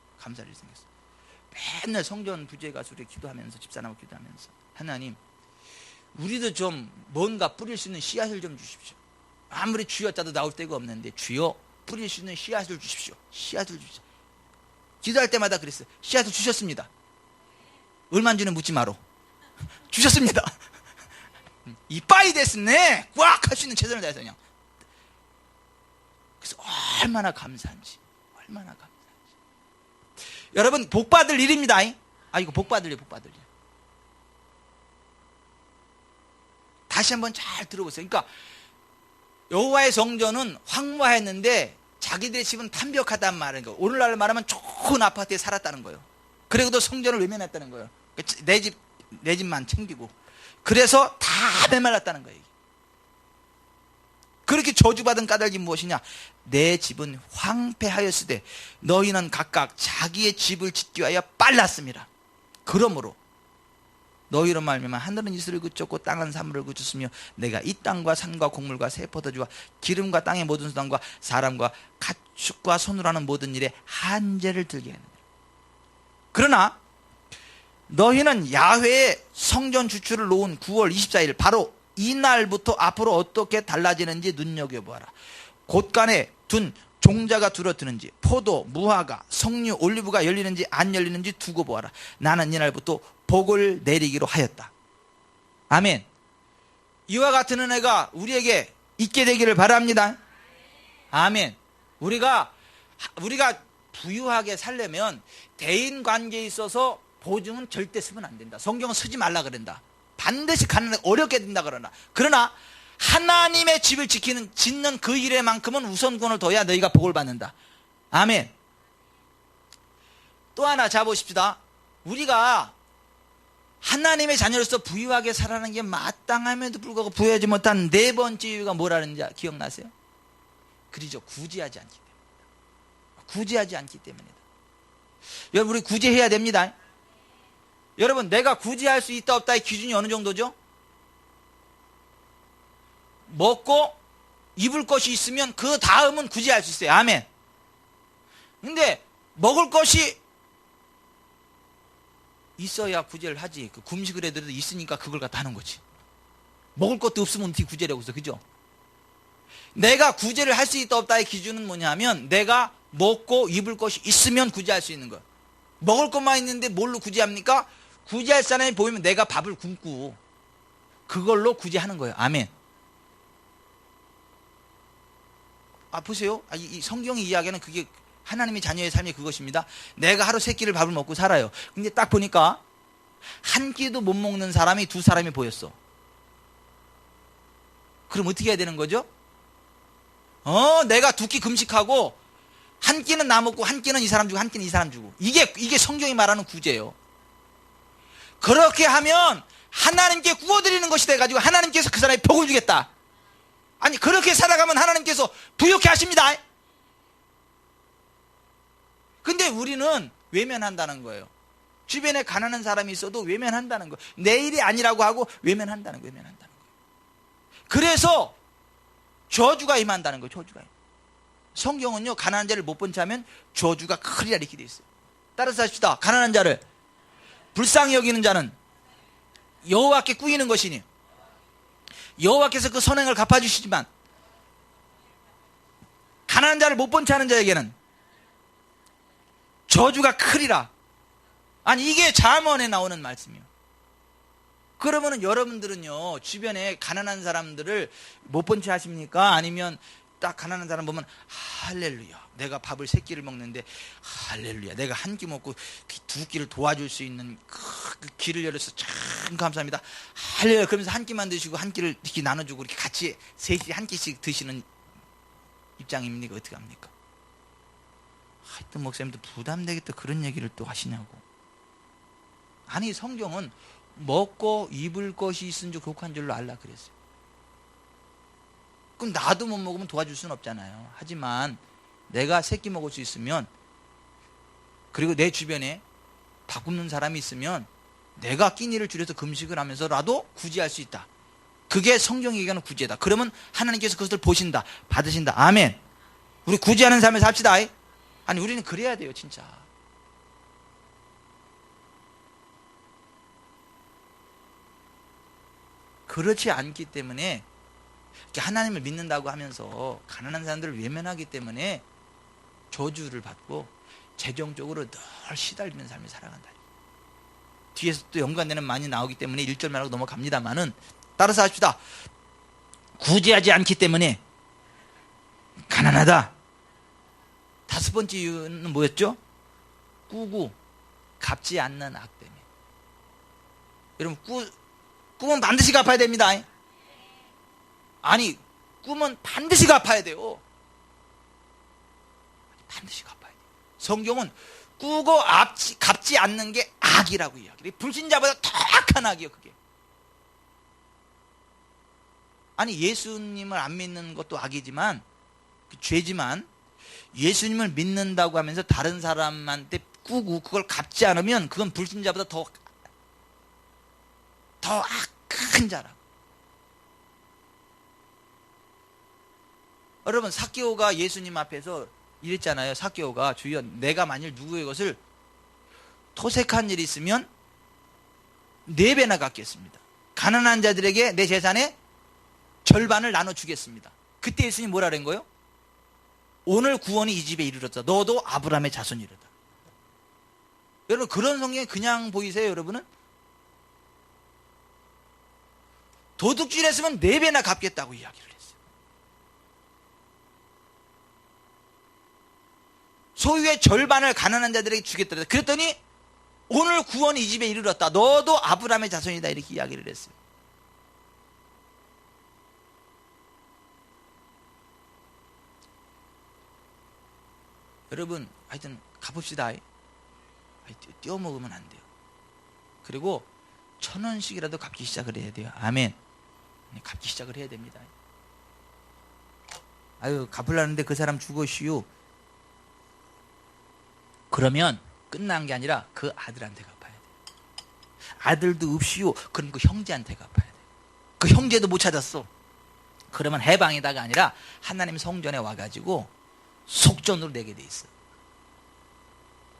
맨날 성전 부지에 가서 우리 기도하면서 집사람하고 기도하면서 하나님, 우리도 좀 뭔가 뿌릴 수 있는 씨앗을 좀 주십시오. 아무리 주여 짜도 나올 데가 없는데 주여 뿌릴 수 있는 씨앗을 주십시오. 기도할 때마다 그랬어요. 씨앗을 주셨습니다. 얼마인지는 묻지 마로. 주셨습니다. 이빠이 됐네. 꽉 할 수 있는 최선을 다해서 그냥. 그래서 얼마나 감사한지. 여러분 복받을 일입니다. 이거 복받을 일. 다시 한번 잘 들어보세요. 그러니까 여호와의 성전은 황무했는데 자기들의 집은 완벽하다는 말인 거예요. 오늘날 말하면 좋은 아파트에 살았다는 거예요. 그리고도 성전을 외면했다는 거예요. 내 집만 챙기고. 그래서 다 메말랐다는 거예요. 그렇게 저주받은 까닭이 무엇이냐? 내 집은 황폐하였으되 너희는 각각 자기의 집을 짓기 위하여 빨랐습니다. 그러므로 너희로 말미암아 하늘은 이슬을 그쳤고 땅은 사물을 그쳤으며 내가 이 땅과 산과 곡물과 새 포도주와 기름과 땅의 모든 수단과 사람과 가축과 손으로 하는 모든 일에 한제를 들게 하느니라. 그러나 너희는 야훼의 성전 주출을 놓은 9월 24일 바로 이날부터 앞으로 어떻게 달라지는지 눈여겨보아라. 곳간에 둔 종자가 들어드는지 포도, 무화과, 석류, 올리브가 열리는지 안 열리는지 두고 보아라. 나는 이날부터 복을 내리기로 하였다. 아멘. 이와 같은 은혜가 우리에게 있게 되기를 바랍니다. 아멘. 우리가 부유하게 살려면 대인관계에 있어서 보증은 절대 쓰면 안 된다. 성경은 쓰지 말라 그런다. 반드시 가능해 어렵게 된다 그러나 하나님의 집을 짓는 그 일에만큼은 우선권을 둬야 너희가 복을 받는다. 아멘. 또 하나 잡으십시다. 우리가 하나님의 자녀로서 부유하게 살아가는 게 마땅함에도 불구하고 부유하지 못한 네 번째 이유가 뭐라는지 기억나세요? 그러죠. 구제하지 않기 때문이다. 구제하지 않기 때문이다. 여러분, 우리 구제해야 됩니다. 여러분, 내가 구제할 수 있다 없다의 기준이 어느 정도죠? 먹고 입을 것이 있으면 그 다음은 구제할 수 있어요. 아멘. 근데 먹을 것이 있어야 구제를 하지. 그 금식을 해도 있으니까 그걸 갖다 하는 거지. 먹을 것도 없으면 어떻게 구제를 하고 있어. 그죠? 내가 구제를 할 수 있다 없다의 기준은 뭐냐면 내가 먹고 입을 것이 있으면 구제할 수 있는 거예요. 먹을 것만 있는데 뭘로 구제합니까? 구제할 사람이 보이면 내가 밥을 굶고 그걸로 구제하는 거예요. 아멘. 보세요. 이 성경이 이야기하는 그게 하나님의 자녀의 삶이 그것입니다. 내가 하루 3끼를 밥을 먹고 살아요. 근데 딱 보니까 한 끼도 못 먹는 사람이 2사람이 보였어. 그럼 어떻게 해야 되는 거죠? 내가 2끼 금식하고 한 끼는 나 먹고 한 끼는 이 사람 주고 한 끼는 이 사람 주고. 이게 성경이 말하는 구제예요. 그렇게 하면 하나님께 구워드리는 것이 돼가지고 하나님께서 그 사람에 복을 주겠다. 아니, 그렇게 살아가면 하나님께서 부욕해 하십니다. 근데 우리는 외면한다는 거예요. 주변에 가난한 사람이 있어도 외면한다는 거예요. 내 일이 아니라고 하고 외면한다는 거예요. 그래서 저주가 임한다는 거예요. 저주가. 성경은요, 가난한 자를 못 본 자면 저주가 크리라 이렇게 돼 있어요. 따라서 합시다. 가난한 자를 불쌍히 여기는 자는 여호와께 꾸이는 것이니 여호와께서 그 선행을 갚아주시지만 가난한 자를 못 본 채 하는 자에게는 저주가 크리라. 아니, 이게 잠언에 나오는 말씀이에요. 그러면은 여러분들은요, 주변에 가난한 사람들을 못 본 채 하십니까? 아니면 딱 가난한 사람 보면 할렐루야, 내가 밥을 3끼를 먹는데 할렐루야, 내가 한 끼 먹고 2끼를 도와줄 수 있는 그 길을 열어서 참 감사합니다, 할렐루야, 그러면서 한 끼만 드시고 한 끼를 이렇게 나눠주고 이렇게 같이 셋이 한 끼씩 드시는 입장입니까? 어떻게 합니까? 하여튼 목사님도 부담되겠다 그런 얘기를 또 하시냐고. 아니, 성경은 먹고 입을 것이 있은 줄 곡한 줄로 알라 그랬어요. 그럼 나도 못 먹으면 도와줄 수는 없잖아요. 하지만 내가 3끼 먹을 수 있으면, 그리고 내 주변에 밥 굶는 사람이 있으면 내가 끼니를 줄여서 금식을 하면서라도 구제할 수 있다. 그게 성경이 얘기하는 구제다. 그러면 하나님께서 그것을 보신다, 받으신다. 아멘. 우리 구제하는 삶을 삽시다. 아니, 우리는 그래야 돼요, 진짜. 그렇지 않기 때문에 하나님을 믿는다고 하면서 가난한 사람들을 외면하기 때문에 저주를 받고 재정적으로 늘 시달리는 삶을 살아간다. 뒤에서 또 연관되는 많이 나오기 때문에 1절 말하고 넘어갑니다만은, 따라서 합시다. 구제하지 않기 때문에 가난하다. 5번째 이유는 뭐였죠? 꾸고 갚지 않는 악 때문에. 여러분, 꿈은 반드시 갚아야 됩니다. 아니, 꿈은 반드시 갚아야 돼요. 반드시 갚아야 돼요. 성경은 꾸고 갚지 않는 게 악이라고 이야기해요. 불신자보다 더 악한 악이에요, 그게. 아니, 예수님을 안 믿는 것도 악이지만, 죄지만, 예수님을 믿는다고 하면서 다른 사람한테 꾸고 그걸 갚지 않으면 그건 불신자보다 더. 더 악한 자라고. 여러분, 삭개오가 예수님 앞에서 이랬잖아요. 삭개오가, 주여, 내가 만일 누구의 것을 토색한 일이 있으면 4배나 갚겠습니다. 가난한 자들에게 내 재산의 절반을 나눠주겠습니다. 그때 예수님이 뭐라 그런 거예요? 오늘 구원이 이 집에 이르렀다. 너도 아브라함의 자손이로다. 여러분, 그런 성경이 그냥 보이세요, 여러분은? 도둑질 했으면 4배나 갚겠다고 이야기를 했어요. 소유의 절반을 가난한 자들에게 주겠다. 그랬더니 오늘 구원이 이 집에 이르렀다. 너도 아브라함의 자손이다. 이렇게 이야기를 했어요. 여러분, 하여튼 가봅시다. 떼어먹으면 안 돼요. 그리고 1,000원씩이라도 갚기 시작을 해야 돼요. 아멘. 갚기 시작을 해야 됩니다. 아유, 갚으려는데 그 사람 죽으시오. 그러면 끝난 게 아니라 그 아들한테 갚아야 돼요. 아들도 없이요. 그럼 그 형제한테 갚아야 돼요. 그 형제도 못 찾았어. 그러면 해방이다가 아니라 하나님 성전에 와가지고 속전으로 내게 돼 있어요.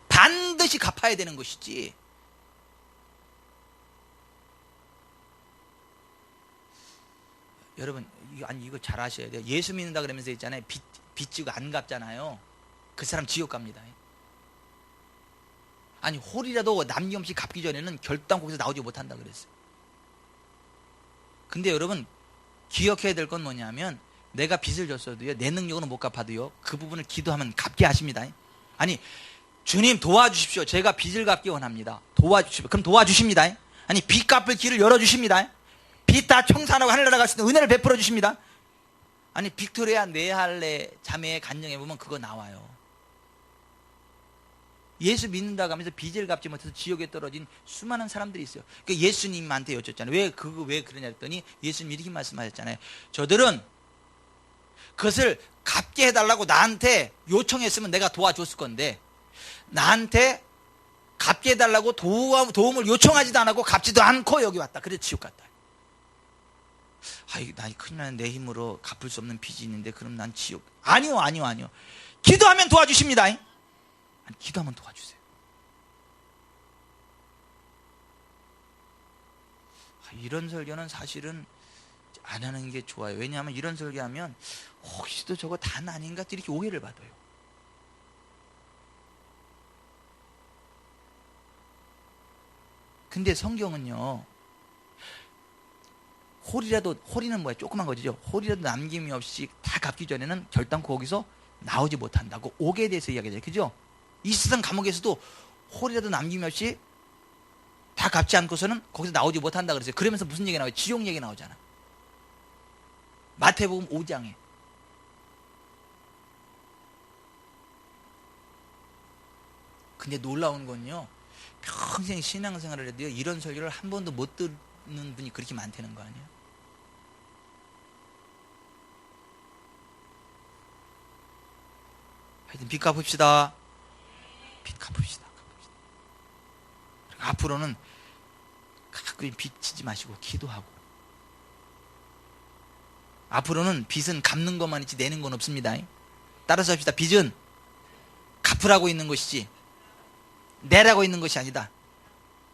반드시 갚아야 되는 것이지. 여러분, 이거 잘 아셔야 돼요. 예수 믿는다 그러면서 있잖아요. 빚 지고 안 갚잖아요. 그 사람 지옥 갑니다. 아니, 홀이라도 남김없이 갚기 전에는 결단국에서 나오지 못한다 그랬어요. 근데 여러분, 기억해야 될 건 뭐냐면, 내가 빚을 줬어도요, 내 능력으로 못 갚아도요, 그 부분을 기도하면 갚게 하십니다. 아니, 주님 도와주십시오. 제가 빚을 갚기 원합니다. 도와주십시오. 그럼 도와주십니다. 아니, 빚 갚을 길을 열어주십니다. 빚 다 청산하고 하늘나라 갈 수 있는 은혜를 베풀어 주십니다. 아니, 빅토리아 네할레 자매의 간증해 보면 그거 나와요. 예수 믿는다고 하면서 빚을 갚지 못해서 지옥에 떨어진 수많은 사람들이 있어요. 그러니까 예수님한테 여쭙잖아요. 왜 그러냐 했더니 예수님 이렇게 말씀하셨잖아요. 저들은 그것을 갚게 해달라고 나한테 요청했으면 내가 도와줬을 건데, 나한테 갚게 해달라고 도움을 요청하지도 않았고 갚지도 않고 여기 왔다. 그래서 지옥 갔다. 나 큰일 나네. 내 힘으로 갚을 수 없는 빚이 있는데 그럼 난 지옥. 아니요. 기도하면 도와주십니다. 아니, 기도하면 도와주세요. 이런 설교는 사실은 안 하는 게 좋아요. 왜냐하면 이런 설교하면 혹시 또 저거 단 아닌가 이렇게 오해를 받아요. 근데 성경은요, 홀이는 뭐야? 조그만 거지죠. 홀이라도 남김이 없이 다 갚기 전에는 결단코 거기서 나오지 못한다고 옥에 대해서 이야기해요. 그죠? 이 세상 감옥에서도 홀이라도 남김이 없이 다 갚지 않고서는 거기서 나오지 못한다 그랬어요. 그러면서 무슨 얘기 나와요? 지옥 얘기 나오잖아. 마태복음 5장에. 근데 놀라운 건요, 평생 신앙생활을 해도요, 이런 설교를 한 번도 못 듣는 분이 그렇게 많다는 거 아니에요? 하여튼 빚 갚읍시다. 빚 갚읍시다. 앞으로는 가끔 빚 지지 마시고 기도하고, 앞으로는 빚은 갚는 것만 있지 내는 건 없습니다. 따라서 합시다. 빚은 갚으라고 있는 것이지 내라고 있는 것이 아니다.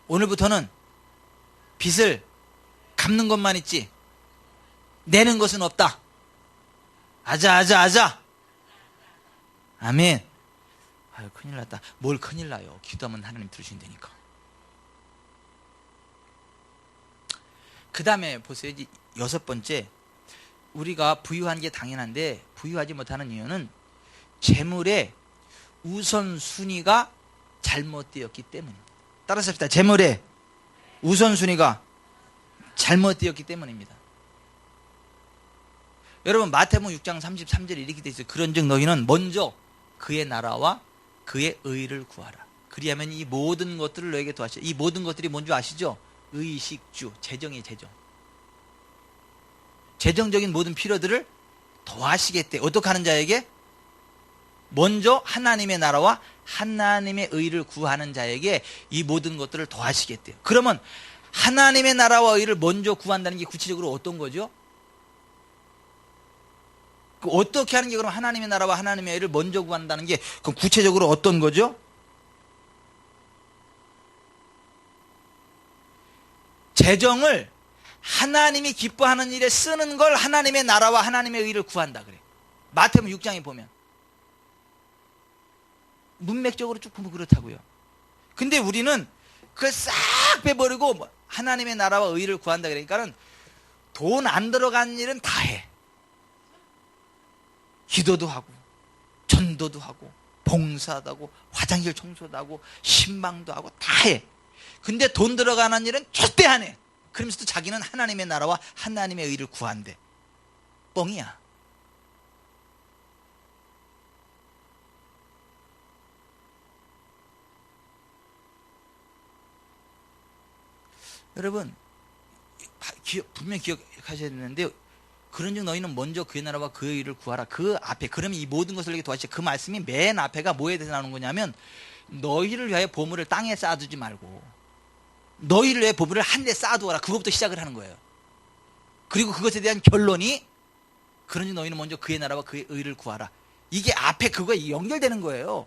오늘부터는 빚을 갚는 것만 있지 내는 것은 없다. 아자. 아멘. 아유, 큰일 났다. 뭘 큰일 나요. 기도하면 하나님 들으신다니까. 그 다음에 보세요. 6번째, 우리가 부유한 게 당연한데 부유하지 못하는 이유는 재물의 우선순위가 잘못되었기 때문입니다. 따라서 합시다. 재물의 우선순위가 잘못되었기 때문입니다. 여러분, 마태복음 6장 33절에 이렇게 되어 있어요. 그런즉 너희는 먼저 그의 나라와 그의 의를 구하라. 그리하면 이 모든 것들을 너에게 더하시라. 이 모든 것들이 뭔지 아시죠? 의식주, 재정이 재정. 재정적인 모든 필요들을 더하시겠대. 어떻게 하는 자에게? 먼저 하나님의 나라와 하나님의 의를 구하는 자에게 이 모든 것들을 더하시겠대요. 그러면 하나님의 나라와 의를 먼저 구한다는 게 구체적으로 어떤 거죠? 어떻게 하는 게 그럼 하나님의 나라와 하나님의 의를 먼저 구한다는 게 그럼 구체적으로 어떤 거죠? 재정을 하나님이 기뻐하는 일에 쓰는 걸 하나님의 나라와 하나님의 의를 구한다 그래. 마태복음 6장에 보면 문맥적으로 쭉 보면 그렇다고요. 근데 우리는 그걸 싹 빼버리고 하나님의 나라와 의를 구한다 그러니까는 돈 안 들어간 일은 다 해. 기도도 하고 전도도 하고 봉사도 하고 화장실 청소도 하고 신방도 하고 다 해. 근데 돈 들어가는 일은 절대 안 해. 그러면서도 자기는 하나님의 나라와 하나님의 의를 구한대. 뻥이야. 여러분 분명히 기억하셔야 되는데, 그런즉 너희는 먼저 그의 나라와 그의 의를 구하라. 그 앞에, 그러면 이 모든 것을 이렇게 도와주시. 그 말씀이 맨 앞에가 뭐에 대해서 나오는 거냐면, 너희를 위하여 보물을 땅에 쌓아두지 말고 너희를 위해 보물을 하늘에 쌓아두어라. 그것부터 시작을 하는 거예요. 그리고 그것에 대한 결론이, 그러니 너희는 먼저 그의 나라와 그의 의를 구하라. 이게 앞에 그거에 연결되는 거예요.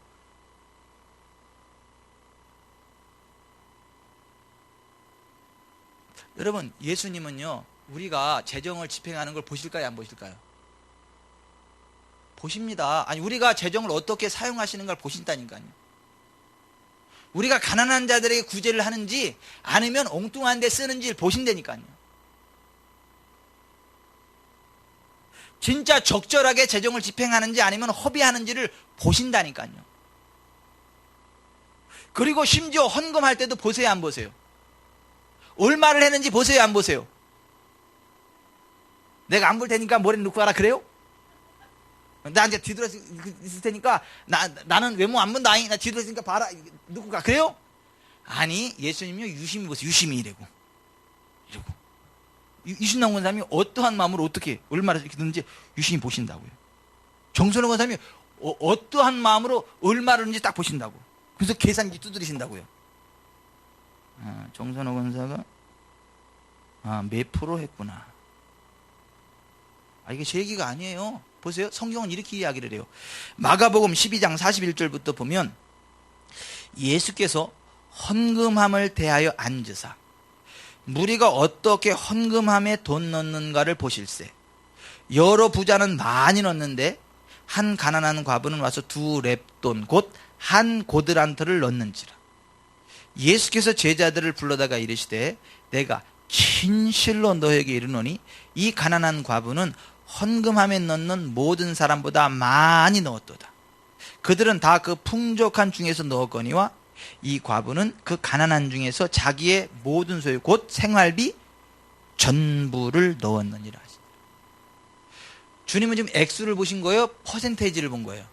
여러분, 예수님은요, 우리가 재정을 집행하는 걸 보실까요, 안 보실까요? 보십니다. 아니, 우리가 재정을 어떻게 사용하시는 걸 보신다니까요. 우리가 가난한 자들에게 구제를 하는지 아니면 엉뚱한 데 쓰는지를 보신다니까요. 진짜 적절하게 재정을 집행하는지 아니면 허비하는지를 보신다니까요. 그리고 심지어 헌금할 때도 보세요, 안 보세요? 얼마를 했는지 보세요, 안 보세요? 내가 안 볼 테니까 머리 넣고 가라 그래요? 나 이제 뒤돌아 있을 테니까 나는 외모 안 본다. 나 뒤돌아 있으니까 봐라 넣고 가 그래요? 아니, 예수님요 유심히 보세요. 유심히 이러고 유심 나온 사람이 어떠한 마음으로 어떻게 얼마나 이렇게 넣는지 유심히 보신다고요. 정선호 권사님이 어떠한 마음으로 얼마를 넣는지 딱 보신다고. 그래서 계산기 두드리신다고요. 정선호 권사가 몇 프로 했구나. 이게 제 얘기가 아니에요. 보세요. 성경은 이렇게 이야기를 해요. 마가복음 12장 41절부터 보면 예수께서 헌금함을 대하여 앉으사 무리가 어떻게 헌금함에 돈 넣는가를 보실세. 여러 부자는 많이 넣는데 한 가난한 과부는 와서 2렙돈 곧 한 고드란트를 넣는지라. 예수께서 제자들을 불러다가 이르시되 내가 진실로 너에게 이르노니 이 가난한 과부는 헌금함에 넣는 모든 사람보다 많이 넣었도다. 그들은 다 그 풍족한 중에서 넣었거니와 이 과부는 그 가난한 중에서 자기의 모든 소유 곧 생활비 전부를 넣었느니라. 주님은 지금 액수를 보신 거예요? 퍼센테이지를 본 거예요?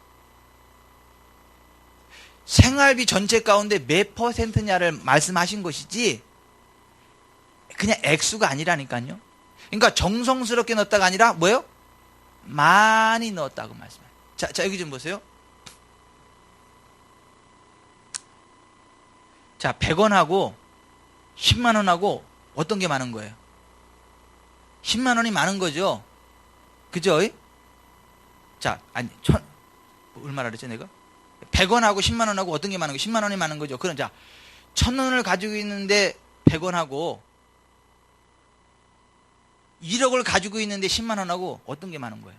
생활비 전체 가운데 몇 퍼센트냐를 말씀하신 것이지 그냥 액수가 아니라니까요. 그러니까 정성스럽게 넣었다가 아니라 뭐예요? 많이 넣었다고 말씀해요. 자 여기 좀 보세요. 자 100원하고 10만원하고 어떤 게 많은 거예요? 10만원이 많은 거죠. 그죠? 자 아니 얼마나 그랬죠 내가? 100원하고 10만원하고 어떤 게 많은 거예요? 10만원이 많은 거죠. 그럼 자 1000원을 가지고 있는데 100원하고 1억을 가지고 있는데 10만원하고 어떤 게 많은 거예요?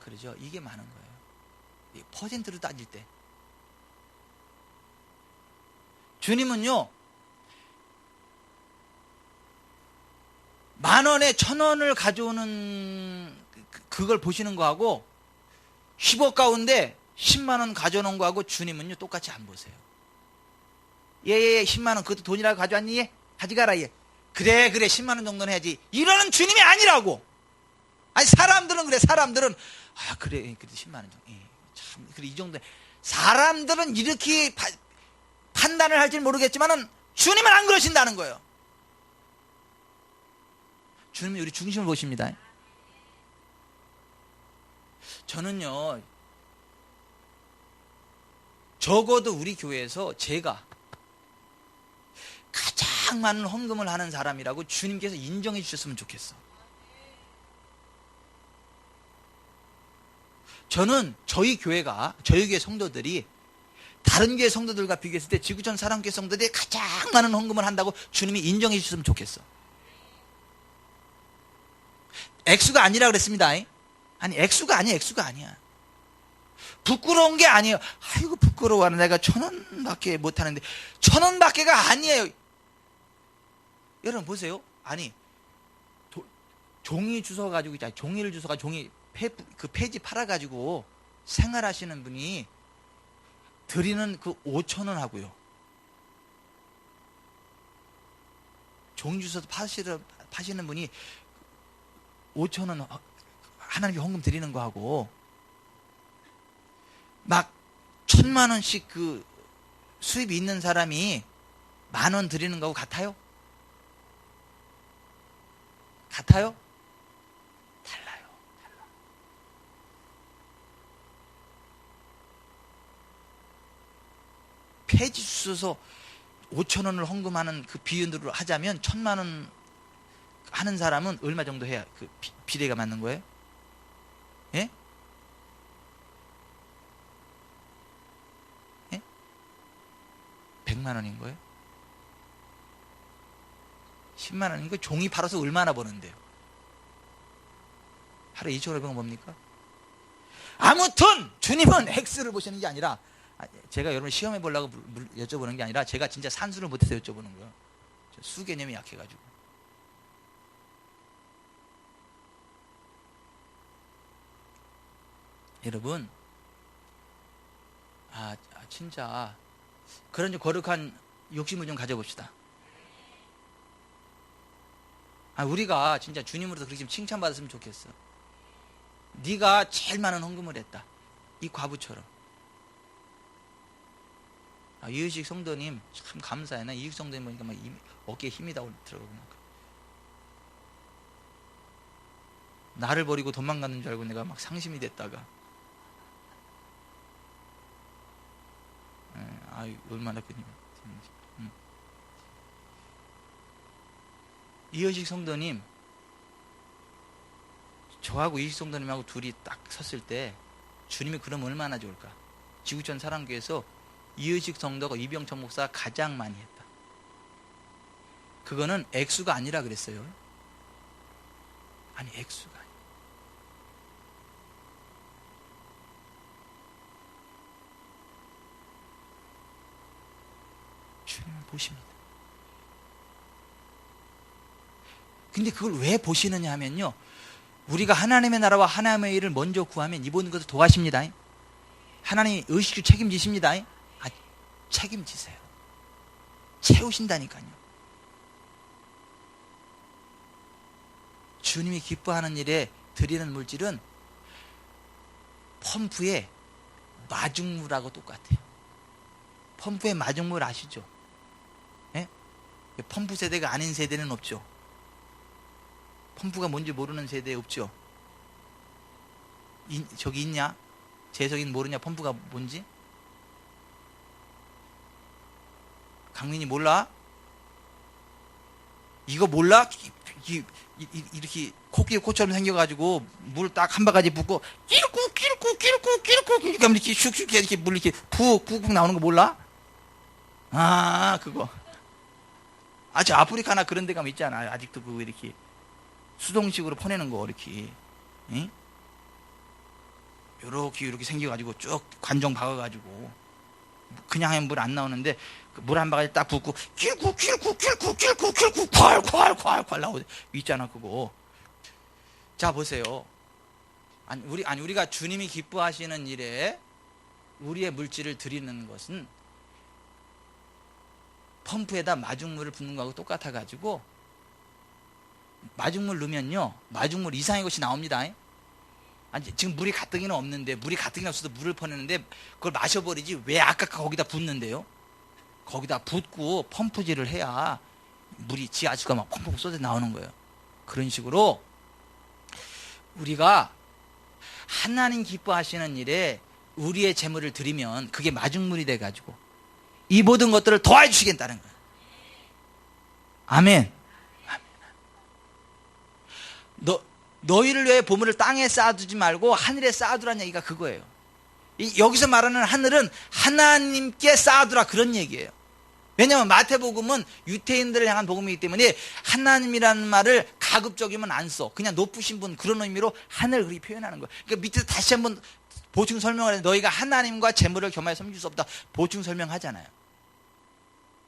그러죠. 이게 많은 거예요. 퍼센트로 따질 때. 주님은요 10,000원에 1,000원을 가져오는 그걸 보시는 거하고 10억 가운데 10만원 가져오는 거하고 주님은요 똑같이 안 보세요. 예 10만원 그것도 돈이라고 가져왔니? 예? 가져가라 예. 그래 10만원 정도는 해야지. 이러는 주님이 아니라고. 아니 사람들은 그래. 사람들은 그래 10만원 정도. 참 그래 이 정도. 사람들은 이렇게 판단을 할지 모르겠지만은 주님은 안 그러신다는 거예요. 주님은 우리 중심을 보십니다. 저는요 적어도 우리 교회에서 제가 가장 가장 많은 헌금을 하는 사람이라고 주님께서 인정해 주셨으면 좋겠어. 저는 저희 교회 성도들이 다른 교회 성도들과 비교했을 때 지구촌 사랑교회 성도들이 가장 많은 헌금을 한다고 주님이 인정해 주셨으면 좋겠어. 액수가 아니라 그랬습니다. 아니, 액수가 아니야. 부끄러운 게 아니에요. 아이고, 부끄러워하는 내가 1,000원밖에 못하는데. 1,000원밖에가 아니에요. 여러분 보세요. 아니, 종이 주워가지고, 종이를 주워가지고, 그 폐지 팔아가지고 생활하시는 분이 드리는 그 5,000원 하고요. 종이 주워서 파시는 분이 5,000원 하나님께 헌금 드리는 거 하고, 막 1,000만 원씩 그 수입이 있는 사람이 10,000원 드리는 거하고 같아요? 달라요. 폐지 주워서 5,000원을 헌금하는 그 비율로 하자면 1,000만 원 하는 사람은 얼마 정도 해야 그 비례가 맞는 거예요? 예? 예? 100만 원인 거예요? 10만 원인 거 종이 팔아서 얼마나 버는데요? 하루에 2,500원 뭡니까? 아무튼 주님은 X를 보시는 게 아니라, 제가 여러분 시험해 보려고 여쭤보는 게 아니라 제가 진짜 산수를 못해서 여쭤보는 거예요. 수 개념이 약해가지고. 여러분, 진짜 그런 좀 거룩한 욕심을 좀 가져봅시다. 우리가 진짜 주님으로서 그렇게 좀 칭찬받았으면 좋겠어. 네가 제일 많은 헌금을 했다, 이 과부처럼. 이의식 성도님 참 감사해. 나 이의식 성도님 보니까 막 어깨에 힘이 다 들어가고 막. 나를 버리고 도망가는 줄 알고 내가 막 상심이 됐다가, 얼마나 그냥. 이의식 성도님, 저하고 이의식 성도님하고 둘이 딱 섰을 때 주님이 그러면 얼마나 좋을까. 지구촌 사랑교회에서 이의식 성도가 이병천 목사가 가장 많이 했다. 그거는 액수가 아니라 그랬어요. 아니, 액수가 아니라. 주님은 보십니다. 근데 그걸 왜 보시느냐 하면요, 우리가 하나님의 나라와 하나님의 일을 먼저 구하면 이 모든 것을 도와십니다. 하나님이 의식주 책임지십니다. 책임지세요. 채우신다니까요. 주님이 기뻐하는 일에 드리는 물질은 펌프의 마중물하고 똑같아요. 펌프의 마중물 아시죠? 예? 펌프 세대가 아닌 세대는 없죠. 펌프가 뭔지 모르는 세대 없죠. 저기 있냐? 재석이는 모르냐? 펌프가 뭔지? 강민이 몰라? 이거 몰라? 이렇게 코끼리코처럼 생겨가지고 물 딱 한 바가지 붓고 끼르꾹 이렇게 슉슉 이렇게 물 이렇게 푹 나오는 거 몰라? 그거. 저 아프리카나 그런 데 가면 있잖아. 아직도 그거 이렇게 수동식으로 퍼내는 거 이렇게. 응? 요렇게 생겨가지고 쭉 관정 박아가지고 그냥 하면 물 안 나오는데 물 한 바가지 딱 붓고 낄꾹 콸 나오고 있잖아 그거. 자 보세요. 우리가 주님이 기뻐하시는 일에 우리의 물질을 드리는 것은 펌프에다 마중물을 붓는 거하고 똑같아 가지고, 마중물 넣으면요 마중물 이상의 것이 나옵니다. 지금 물이 가뜩이나 없는데, 물이 가뜩이나 없어도 물을 퍼내는데 그걸 마셔버리지 왜 아까 거기다 붓는데요? 거기다 붓고 펌프질을 해야 물이 지하수가 막 펑펑 쏟아 나오는 거예요. 그런 식으로 우리가 하나님 기뻐하시는 일에 우리의 재물을 드리면 그게 마중물이 돼가지고 이 모든 것들을 도와주시겠다는 거예요. 아멘. 너희를 위해 보물을 땅에 쌓아두지 말고 하늘에 쌓아두라는 얘기가 그거예요. 여기서 말하는 하늘은 하나님께 쌓아두라 그런 얘기예요. 왜냐하면 마태복음은 유태인들을 향한 복음이기 때문에 하나님이라는 말을 가급적이면 안 써. 그냥 높으신 분 그런 의미로 하늘을 그렇게 표현하는 거예요. 그러니까 밑에서 다시 한번 보충 설명을 해서 너희가 하나님과 재물을 겸하여 섬길 수 없다. 보충 설명하잖아요.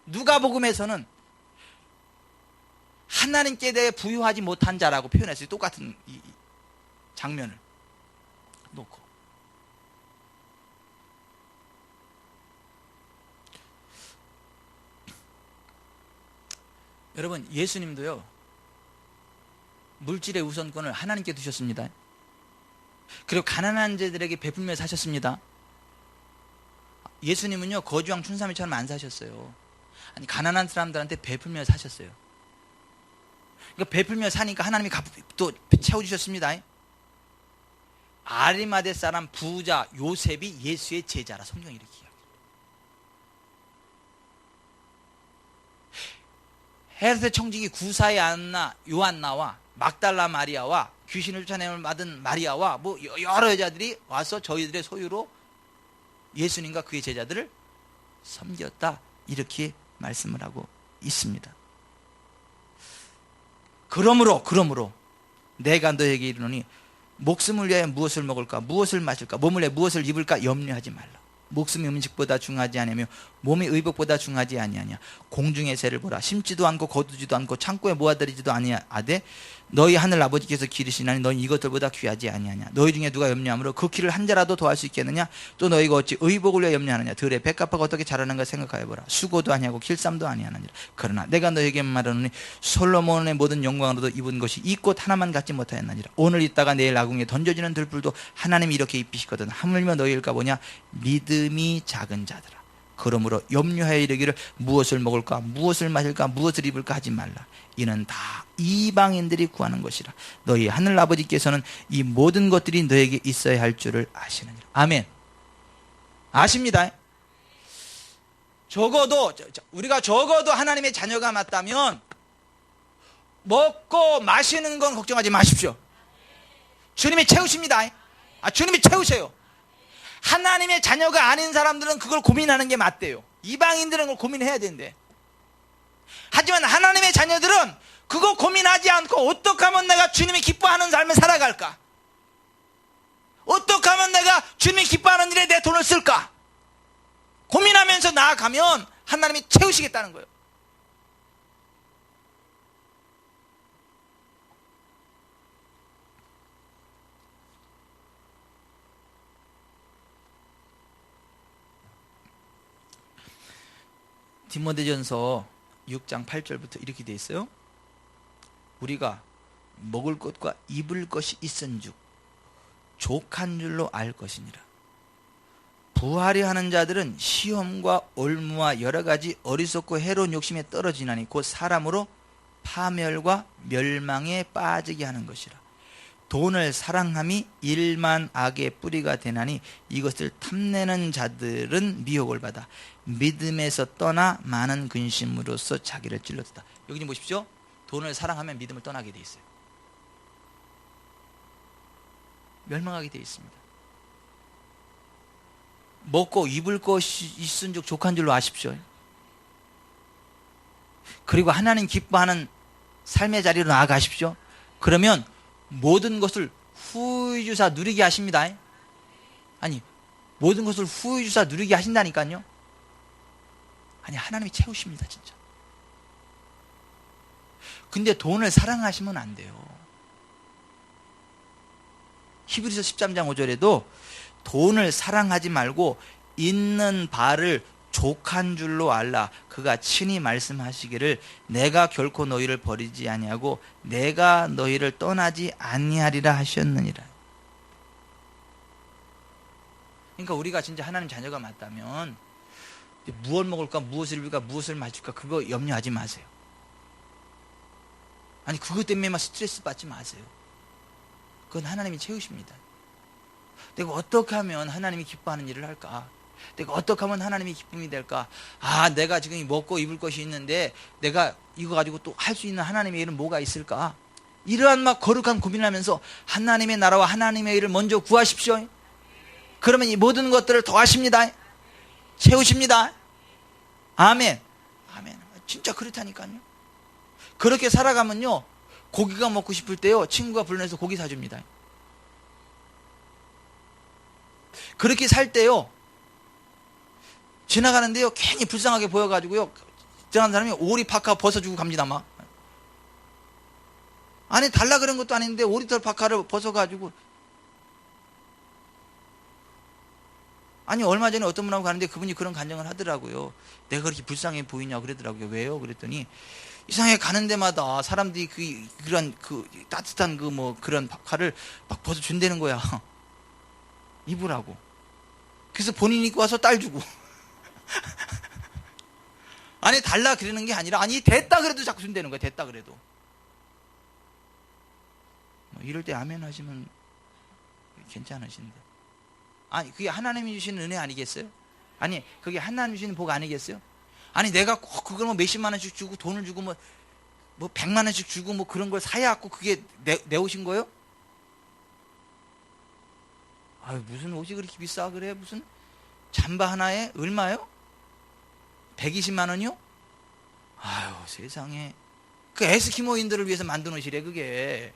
누가복음에서는 하나님께 대해 부유하지 못한 자라고 표현했어요. 똑같은 이 장면을 놓고. 여러분, 예수님도요, 물질의 우선권을 하나님께 두셨습니다. 그리고 가난한 자들에게 베풀며 사셨습니다. 예수님은요, 거주왕 춘삼이처럼 안 사셨어요. 아니, 가난한 사람들한테 베풀며 사셨어요. 그러니까 베풀며 사니까 하나님이 또 채워주셨습니다. 아리마대 사람 부자 요셉이 예수의 제자라 성경이 이렇게 이야기해요. 헤롯의 청지기 구사의 안나 요한나와 막달라 마리아와 귀신을 쫓아내을 받은 마리아와 뭐 여러 여자들이 와서 저희들의 소유로 예수님과 그의 제자들을 섬겼다 이렇게 말씀을 하고 있습니다. 그러므로 내가 너에게 이르노니 목숨을 위하여 무엇을 먹을까 무엇을 마실까 몸을 위해 무엇을 입을까 염려하지 말라. 목숨이 음식보다 중하지 아니하며 몸이 의복보다 중하지 아니하냐. 공중의 새를 보라. 심지도 않고 거두지도 않고 창고에 모아들이지도 아니하되 너희 하늘 아버지께서 기르시나니 너희 이것들보다 귀하지 아니하냐. 너희 중에 누가 염려함으로 그 길을 한 자라도 더할 수 있겠느냐. 또 너희가 어찌 의복을 위해 염려하느냐. 들의 백합화가 어떻게 자라는가 생각하여 보라. 수고도 아니하고 길쌈도 아니하느니라. 그러나 내가 너에게 말하노니 솔로몬의 모든 영광으로도 입은 것이 이 꽃 하나만 갖지 못하였느니라. 오늘 있다가 내일 아궁이에 던져지는 들불도 하나님이 이렇게 입히시거든. 하물며 너희일까 보냐. 믿음이 작은 자들아. 그러므로 염려하여 이르기를 무엇을 먹을까 무엇을 마실까 무엇을 입을까 하지 말라. 이는 다 이방인들이 구하는 것이라. 너희 하늘 아버지께서는 이 모든 것들이 너에게 있어야 할 줄을 아시느니라. 아멘. 아십니다. 우리가 적어도 하나님의 자녀가 맞다면 먹고 마시는 건 걱정하지 마십시오. 주님이 채우십니다. 주님이 채우세요. 하나님의 자녀가 아닌 사람들은 그걸 고민하는 게 맞대요. 이방인들은 그걸 고민해야 된대. 하지만 하나님의 자녀들은 그거 고민하지 않고 어떻게 하면 내가 주님이 기뻐하는 삶을 살아갈까? 어떻게 하면 내가 주님이 기뻐하는 일에 내 돈을 쓸까? 고민하면서 나아가면 하나님이 채우시겠다는 거예요. 디모데전서 6장 8절부터 이렇게 되어 있어요. 우리가 먹을 것과 입을 것이 있은즉 족한 줄로 알 것이니라. 부하려 하는 자들은 시험과 올무와 여러 가지 어리석고 해로운 욕심에 떨어지나니 곧 사람으로 파멸과 멸망에 빠지게 하는 것이라. 돈을 사랑함이 일만 악의 뿌리가 되나니 이것을 탐내는 자들은 미혹을 받아 믿음에서 떠나 많은 근심으로써 자기를 찔렀다. 여기 좀 보십시오. 돈을 사랑하면 믿음을 떠나게 돼 있어요. 멸망하게 돼 있습니다. 먹고 입을 것이 있은즉 족한 줄로 아십시오. 그리고 하나님 기뻐하는 삶의 자리로 나아가십시오. 그러면 모든 것을 후히 주사 누리게 하십니다. 아니, 모든 것을 후히 주사 누리게 하신다니까요. 아니, 하나님이 채우십니다, 진짜. 근데 돈을 사랑하시면 안 돼요. 히브리서 13장 5절에도 돈을 사랑하지 말고 있는 바를 족한 줄로 알라. 그가 친히 말씀하시기를 내가 결코 너희를 버리지 아니하고 내가 너희를 떠나지 아니하리라 하셨느니라. 그러니까 우리가 진짜 하나님 자녀가 맞다면 무엇을 먹을까 무엇을 입을까 무엇을 마실까 그거 염려하지 마세요. 아니 그것 때문에만 스트레스 받지 마세요. 그건 하나님이 채우십니다. 내가 어떻게 하면 하나님이 기뻐하는 일을 할까? 내가 어떻게 하면 하나님의 기쁨이 될까? 아, 내가 지금 먹고 입을 것이 있는데 내가 이거 가지고 또 할 수 있는 하나님의 일은 뭐가 있을까? 이러한 막 거룩한 고민을 하면서 하나님의 나라와 하나님의 일을 먼저 구하십시오. 그러면 이 모든 것들을 더하십니다. 채우십니다. 아멘. 아멘. 진짜 그렇다니까요. 그렇게 살아가면요, 고기가 먹고 싶을 때요, 친구가 불러내서 고기 사줍니다. 그렇게 살 때요, 지나가는데요, 괜히 불쌍하게 보여가지고요, 지나가는 사람이 오리 파카 벗어주고 갑니다, 막. 아니, 달라 그런 것도 아닌데, 오리털 파카를 벗어가지고. 아니, 얼마 전에 어떤 분하고 가는데 그분이 그런 간증을 하더라고요. 내가 그렇게 불쌍해 보이냐 그러더라고요. 왜요? 그랬더니, 이상하게 가는 데마다 사람들이 그런 따뜻한 그런 파카를 막 벗어준다는 거야. 입으라고. 그래서 본인이 입고 와서 딸 주고. 아니, 달라 그러는 게 아니라, 아니, 됐다 그래도 자꾸 준다는 거야. 됐다 그래도. 이럴 때 아멘 하시면 괜찮으신데. 아니, 그게 하나님이 주시는 은혜 아니겠어요? 아니, 그게 하나님이 주시는 복 아니겠어요? 아니, 내가 꼭 그걸 몇십만 원씩 주고 돈을 주고 뭐 100만 원씩 주고 뭐 그런 걸 사야 갖고 그게 내오신 거예요? 아유, 무슨 옷이 그렇게 비싸 그래? 무슨 잠바 하나에 얼마요? 120만 원이요? 아유, 세상에. 그 에스키모인들을 위해서 만든 옷이래, 그게.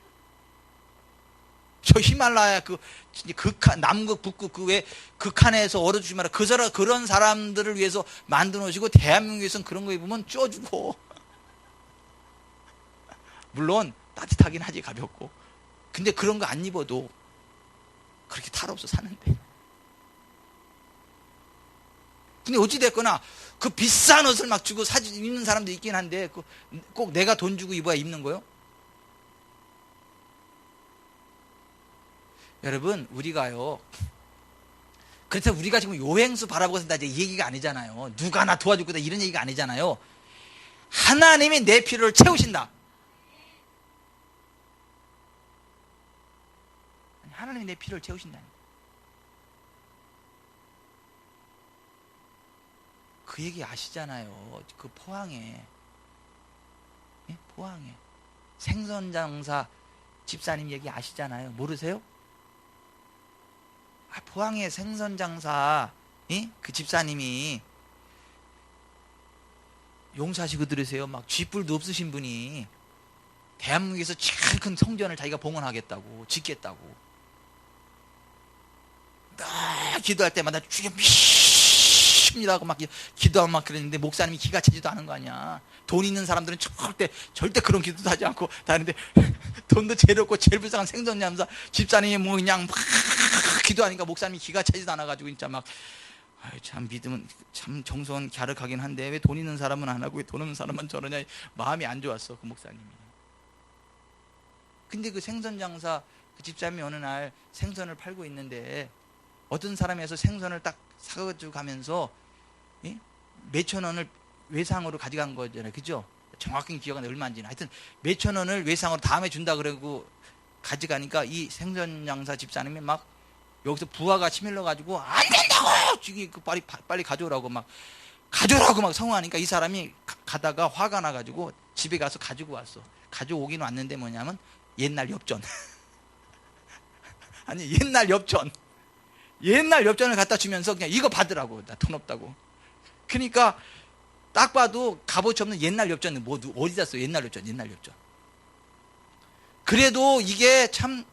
저 히말라야 극한, 남극 북극 왜 극한에서 얼어주지 마라, 그런 사람들을 위해서 만든 옷이고, 대한민국에서는 그런 거 입으면 쪄주고. 물론 따뜻하긴 하지, 가볍고. 근데 그런 거 안 입어도 그렇게 탈 없어 사는데. 근데 어찌됐거나 그 비싼 옷을 막 주고 입는 사람도 있긴 한데, 꼭 내가 돈 주고 입어야 입는 거요? 여러분, 우리가요, 그래서 우리가 지금 요행수 바라보고 산다 이 얘기가 아니잖아요. 누가 나 도와줄 거다 이런 얘기가 아니잖아요. 하나님이 내 필요를 채우신다. 하나님이 내 필요를 채우신다니. 그 얘기 아시잖아요. 그 포항에, 예? 포항에 생선장사 집사님 얘기 아시잖아요. 모르세요? 포항의 생선장사 그 집사님이, 용사시고 들으세요. 막 쥐뿔도 없으신 분이 대한민국에서 제일 큰 성전을 자기가 봉헌하겠다고, 짓겠다고 늘 기도할 때마다 주여 믿습니다 하고 막 기도하고 막 그랬는데, 목사님이 기가 차지도 않은 거 아니야. 돈 있는 사람들은 절대 그런 기도도 하지 않고 다 하는데, 돈도 제일 없고 제일 불쌍한 생선장사 집사님이 뭐 그냥 막 기도하니까 목사님이 기가 차지도 않아가지고 진짜 막, 참 믿음은 참 정성은 갸륵하긴 한데 왜 돈 있는 사람은 안 하고 왜 돈 없는 사람만 저러냐, 마음이 안 좋았어 그 목사님이. 근데 그 생선장사 그 집사님이 어느 날 생선을 팔고 있는데, 어떤 사람에서 생선을 딱 사가지고 가면서 몇천 원을 외상으로 가져간 거잖아요, 그죠? 정확히 기억 안 나, 얼마인지는. 하여튼 몇천 원을 외상으로 다음에 준다 그러고 가져가니까 이 생선장사 집사님이 막 여기서 부하가 치밀러 가지고 안 된다고, 지금 빨리 가져오라고 막 성화하니까, 이 사람이 가다가 화가 나 가지고 집에 가서 가지고 왔어. 가져오긴 왔는데 뭐냐면 옛날 엽전. 아니, 옛날 엽전을 갖다 주면서 그냥 이거 받으라고, 나 돈 없다고. 그러니까 딱 봐도 값어치 없는 옛날 엽전, 뭐 어디다 써, 옛날 엽전. 그래도 이게 참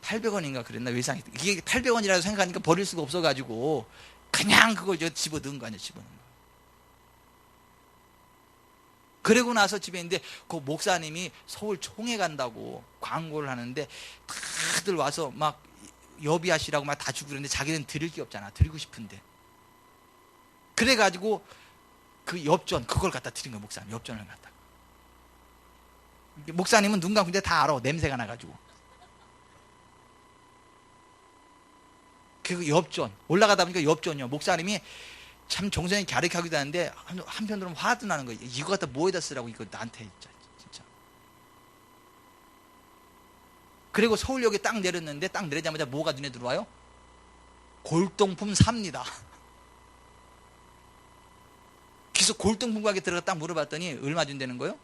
800원인가 그랬나, 외상이. 이게 800원이라고 생각하니까 버릴 수가 없어가지고 그냥 그걸 집어 넣은 거 아니야, 집어 넣은 거. 그러고 나서 집에 있는데, 그 목사님이 서울 총회 간다고 광고를 하는데 다들 와서 막 여비하시라고 막 다 주고 그러는데, 자기는 드릴 게 없잖아, 드리고 싶은데. 그래가지고 그 엽전 그걸 갖다 드린 거야, 목사님. 엽전을 갖다. 목사님은 눈 감고 다 알아, 냄새가 나가지고. 그 엽전 올라가다 보니까 엽전이요. 목사님이 참 정성이 갸륵하기도 하는데 한편으로는 화도 나는 거예요. 이거 갖다 뭐에다 쓰라고, 이거 나한테 진짜. 그리고 서울역에 딱 내렸는데, 딱 내리자마자 뭐가 눈에 들어와요? 골동품 삽니다. 그래서 골동품 가게 들어가 딱 물어봤더니 얼마 준다는 거요?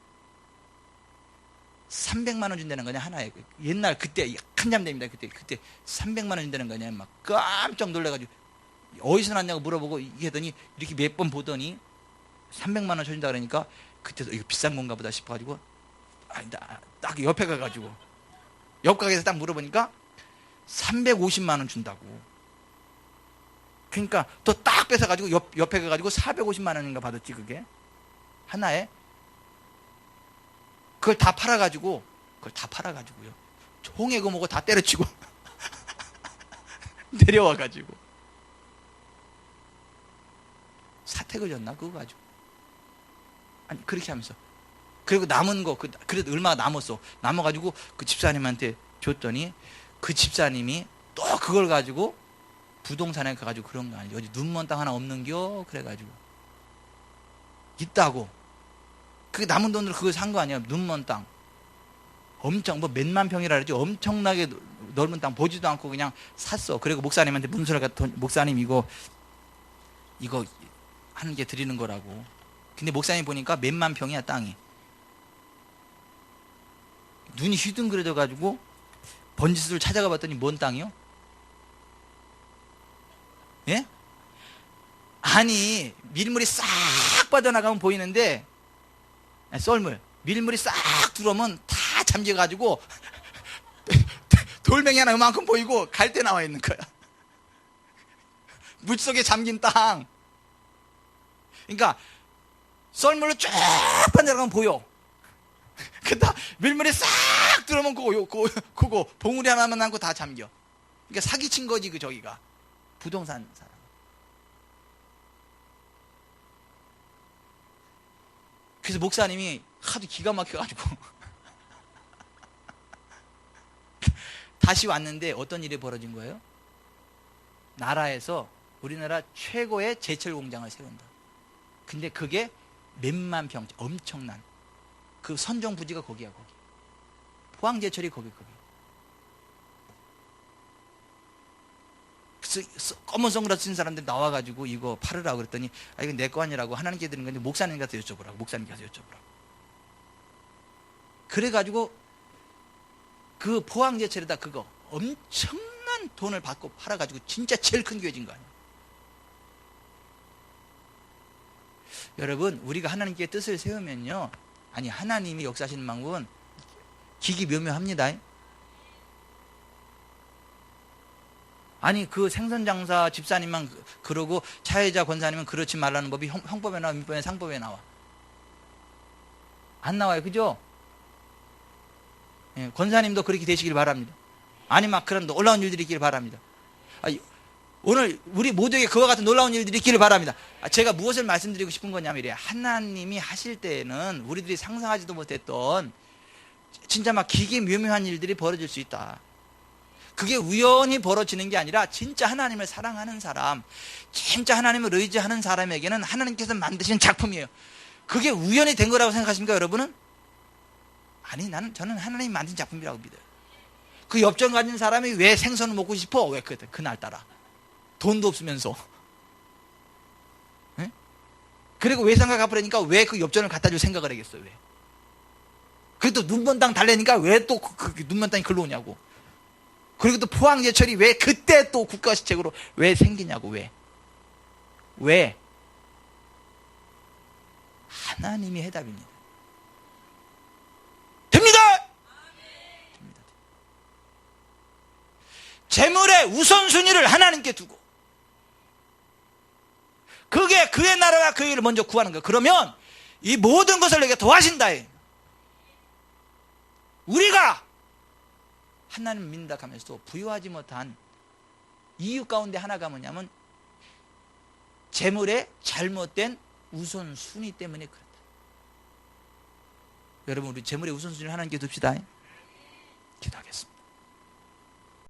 300만 원 준다는 거냐, 하나에. 옛날 그때 한잠됩니다. 그때 300만 원 준다는 거냐. 막 깜짝 놀래가지고 어디서 났냐고 물어보고 하더니 이렇게 몇 번 보더니 300만 원 줘준다 그러니까 그때도 이거 비싼 건가 보다 싶어가지고 딱 옆에 가가지고 옆 가게에서 딱 물어보니까 350만 원 준다고. 그러니까 또 딱 뺏어가지고 옆에 가가지고 450만 원인가 받았지, 그게 하나에. 그걸 다 팔아가지고요, 총애고 뭐고 다 때려치고 내려와가지고 사택을 졌나 그거 가지고. 아니 그렇게 하면서, 그리고 남은 거 그래도 얼마나 남아가지고 그 집사님한테 줬더니 그 집사님이 또 그걸 가지고 부동산에 가가지고 그런 거 아니야, 어디 눈먼 땅 하나 없는겨 그래가지고 있다고. 그 남은 돈으로 그걸 산 거 아니야, 눈먼 땅. 엄청 뭐 몇만 평이라 그러지, 엄청나게 넓은 땅 보지도 않고 그냥 샀어. 그리고 목사님한테 문서를 갖다, 목사님 이거 하는 게 드리는 거라고. 근데 목사님 보니까 몇만 평이야 땅이. 눈이 휘둥그레져 가지고 번지수를 찾아가 봤더니 뭔 땅이요? 예? 아니 밀물이 싹 빠져나가면 보이는데, 썰물 밀물이 싹 들어오면 다 잠겨가지고 돌멩이 하나 이만큼 보이고 갈대 나와 있는 거야. 물속에 잠긴 땅. 그러니까 썰물로 쫙 빠져나가면 보여. 그다 밀물이 싹 들어오면 그거 봉우리 하나만 남고 다 잠겨. 그러니까 사기친 거지 그 저기가 부동산 사람. 그래서 목사님이 하도 기가 막혀가지고 다시 왔는데 어떤 일이 벌어진 거예요? 나라에서 우리나라 최고의 제철 공장을 세운다. 근데 그게 몇만 평, 엄청난 그 선종 부지가 거기야, 거기. 포항제철이 거기. 그래서 검은 선글라스 쓴 사람들 나와가지고 이거 팔으라고 그랬더니 이거 내 거 아니라고 하나님께 드는 건데 목사님 가서 여쭤보라고. 그래가지고 그 포항제철에다 그거 엄청난 돈을 받고 팔아가지고 진짜 제일 큰 교회진 거 아니에요. 여러분, 우리가 하나님께 뜻을 세우면요, 아니 하나님이 역사하시는 방법은 기기묘묘합니다. 아니 그 생선장사 집사님만 그러고 차혜자 권사님은 그렇지 말라는 법이 형법에 나와, 민법에, 상법에 나와? 안 나와요, 그죠? 예, 권사님도 그렇게 되시길 바랍니다. 아니 막 그런 놀라운 일들이 있기를 바랍니다. 오늘 우리 모두에게 그와 같은 놀라운 일들이 있기를 바랍니다. 제가 무엇을 말씀드리고 싶은 거냐면 이래요. 하나님이 하실 때에는 우리들이 상상하지도 못했던 진짜 막 기기묘묘한 일들이 벌어질 수 있다. 그게 우연히 벌어지는 게 아니라 진짜 하나님을 사랑하는 사람, 진짜 하나님을 의지하는 사람에게는 하나님께서 만드신 작품이에요. 그게 우연히 된 거라고 생각하십니까, 여러분은? 아니, 저는 하나님이 만든 작품이라고 믿어요. 그 엽전 가진 사람이 왜 생선을 먹고 싶어? 왜 그날따라 돈도 없으면서. 네? 그리고 외상가 갚으려니까 왜 그 엽전을 갖다 줄 생각을 하겠어요? 왜? 그리고 또 눈먼 땅 달래니까 왜 또 그 눈먼 땅이 글로 오냐고. 그리고 또 포항제철이 왜 그때 또 국가시책으로 왜 생기냐고. 왜? 하나님이 해답입니다. 됩니다. 재물의 우선순위를 하나님께 두고 그게 그의 나라와 그의 일을 먼저 구하는 거예요. 그러면 이 모든 것을 내게 더하신다. 우리가 하나님을 믿는다 하면서도 부여하지 못한 이유 가운데 하나가 뭐냐면 재물의 잘못된 우선순위 때문에 그렇다. 여러분, 우리 재물의 우선순위를 하나님께 둡시다.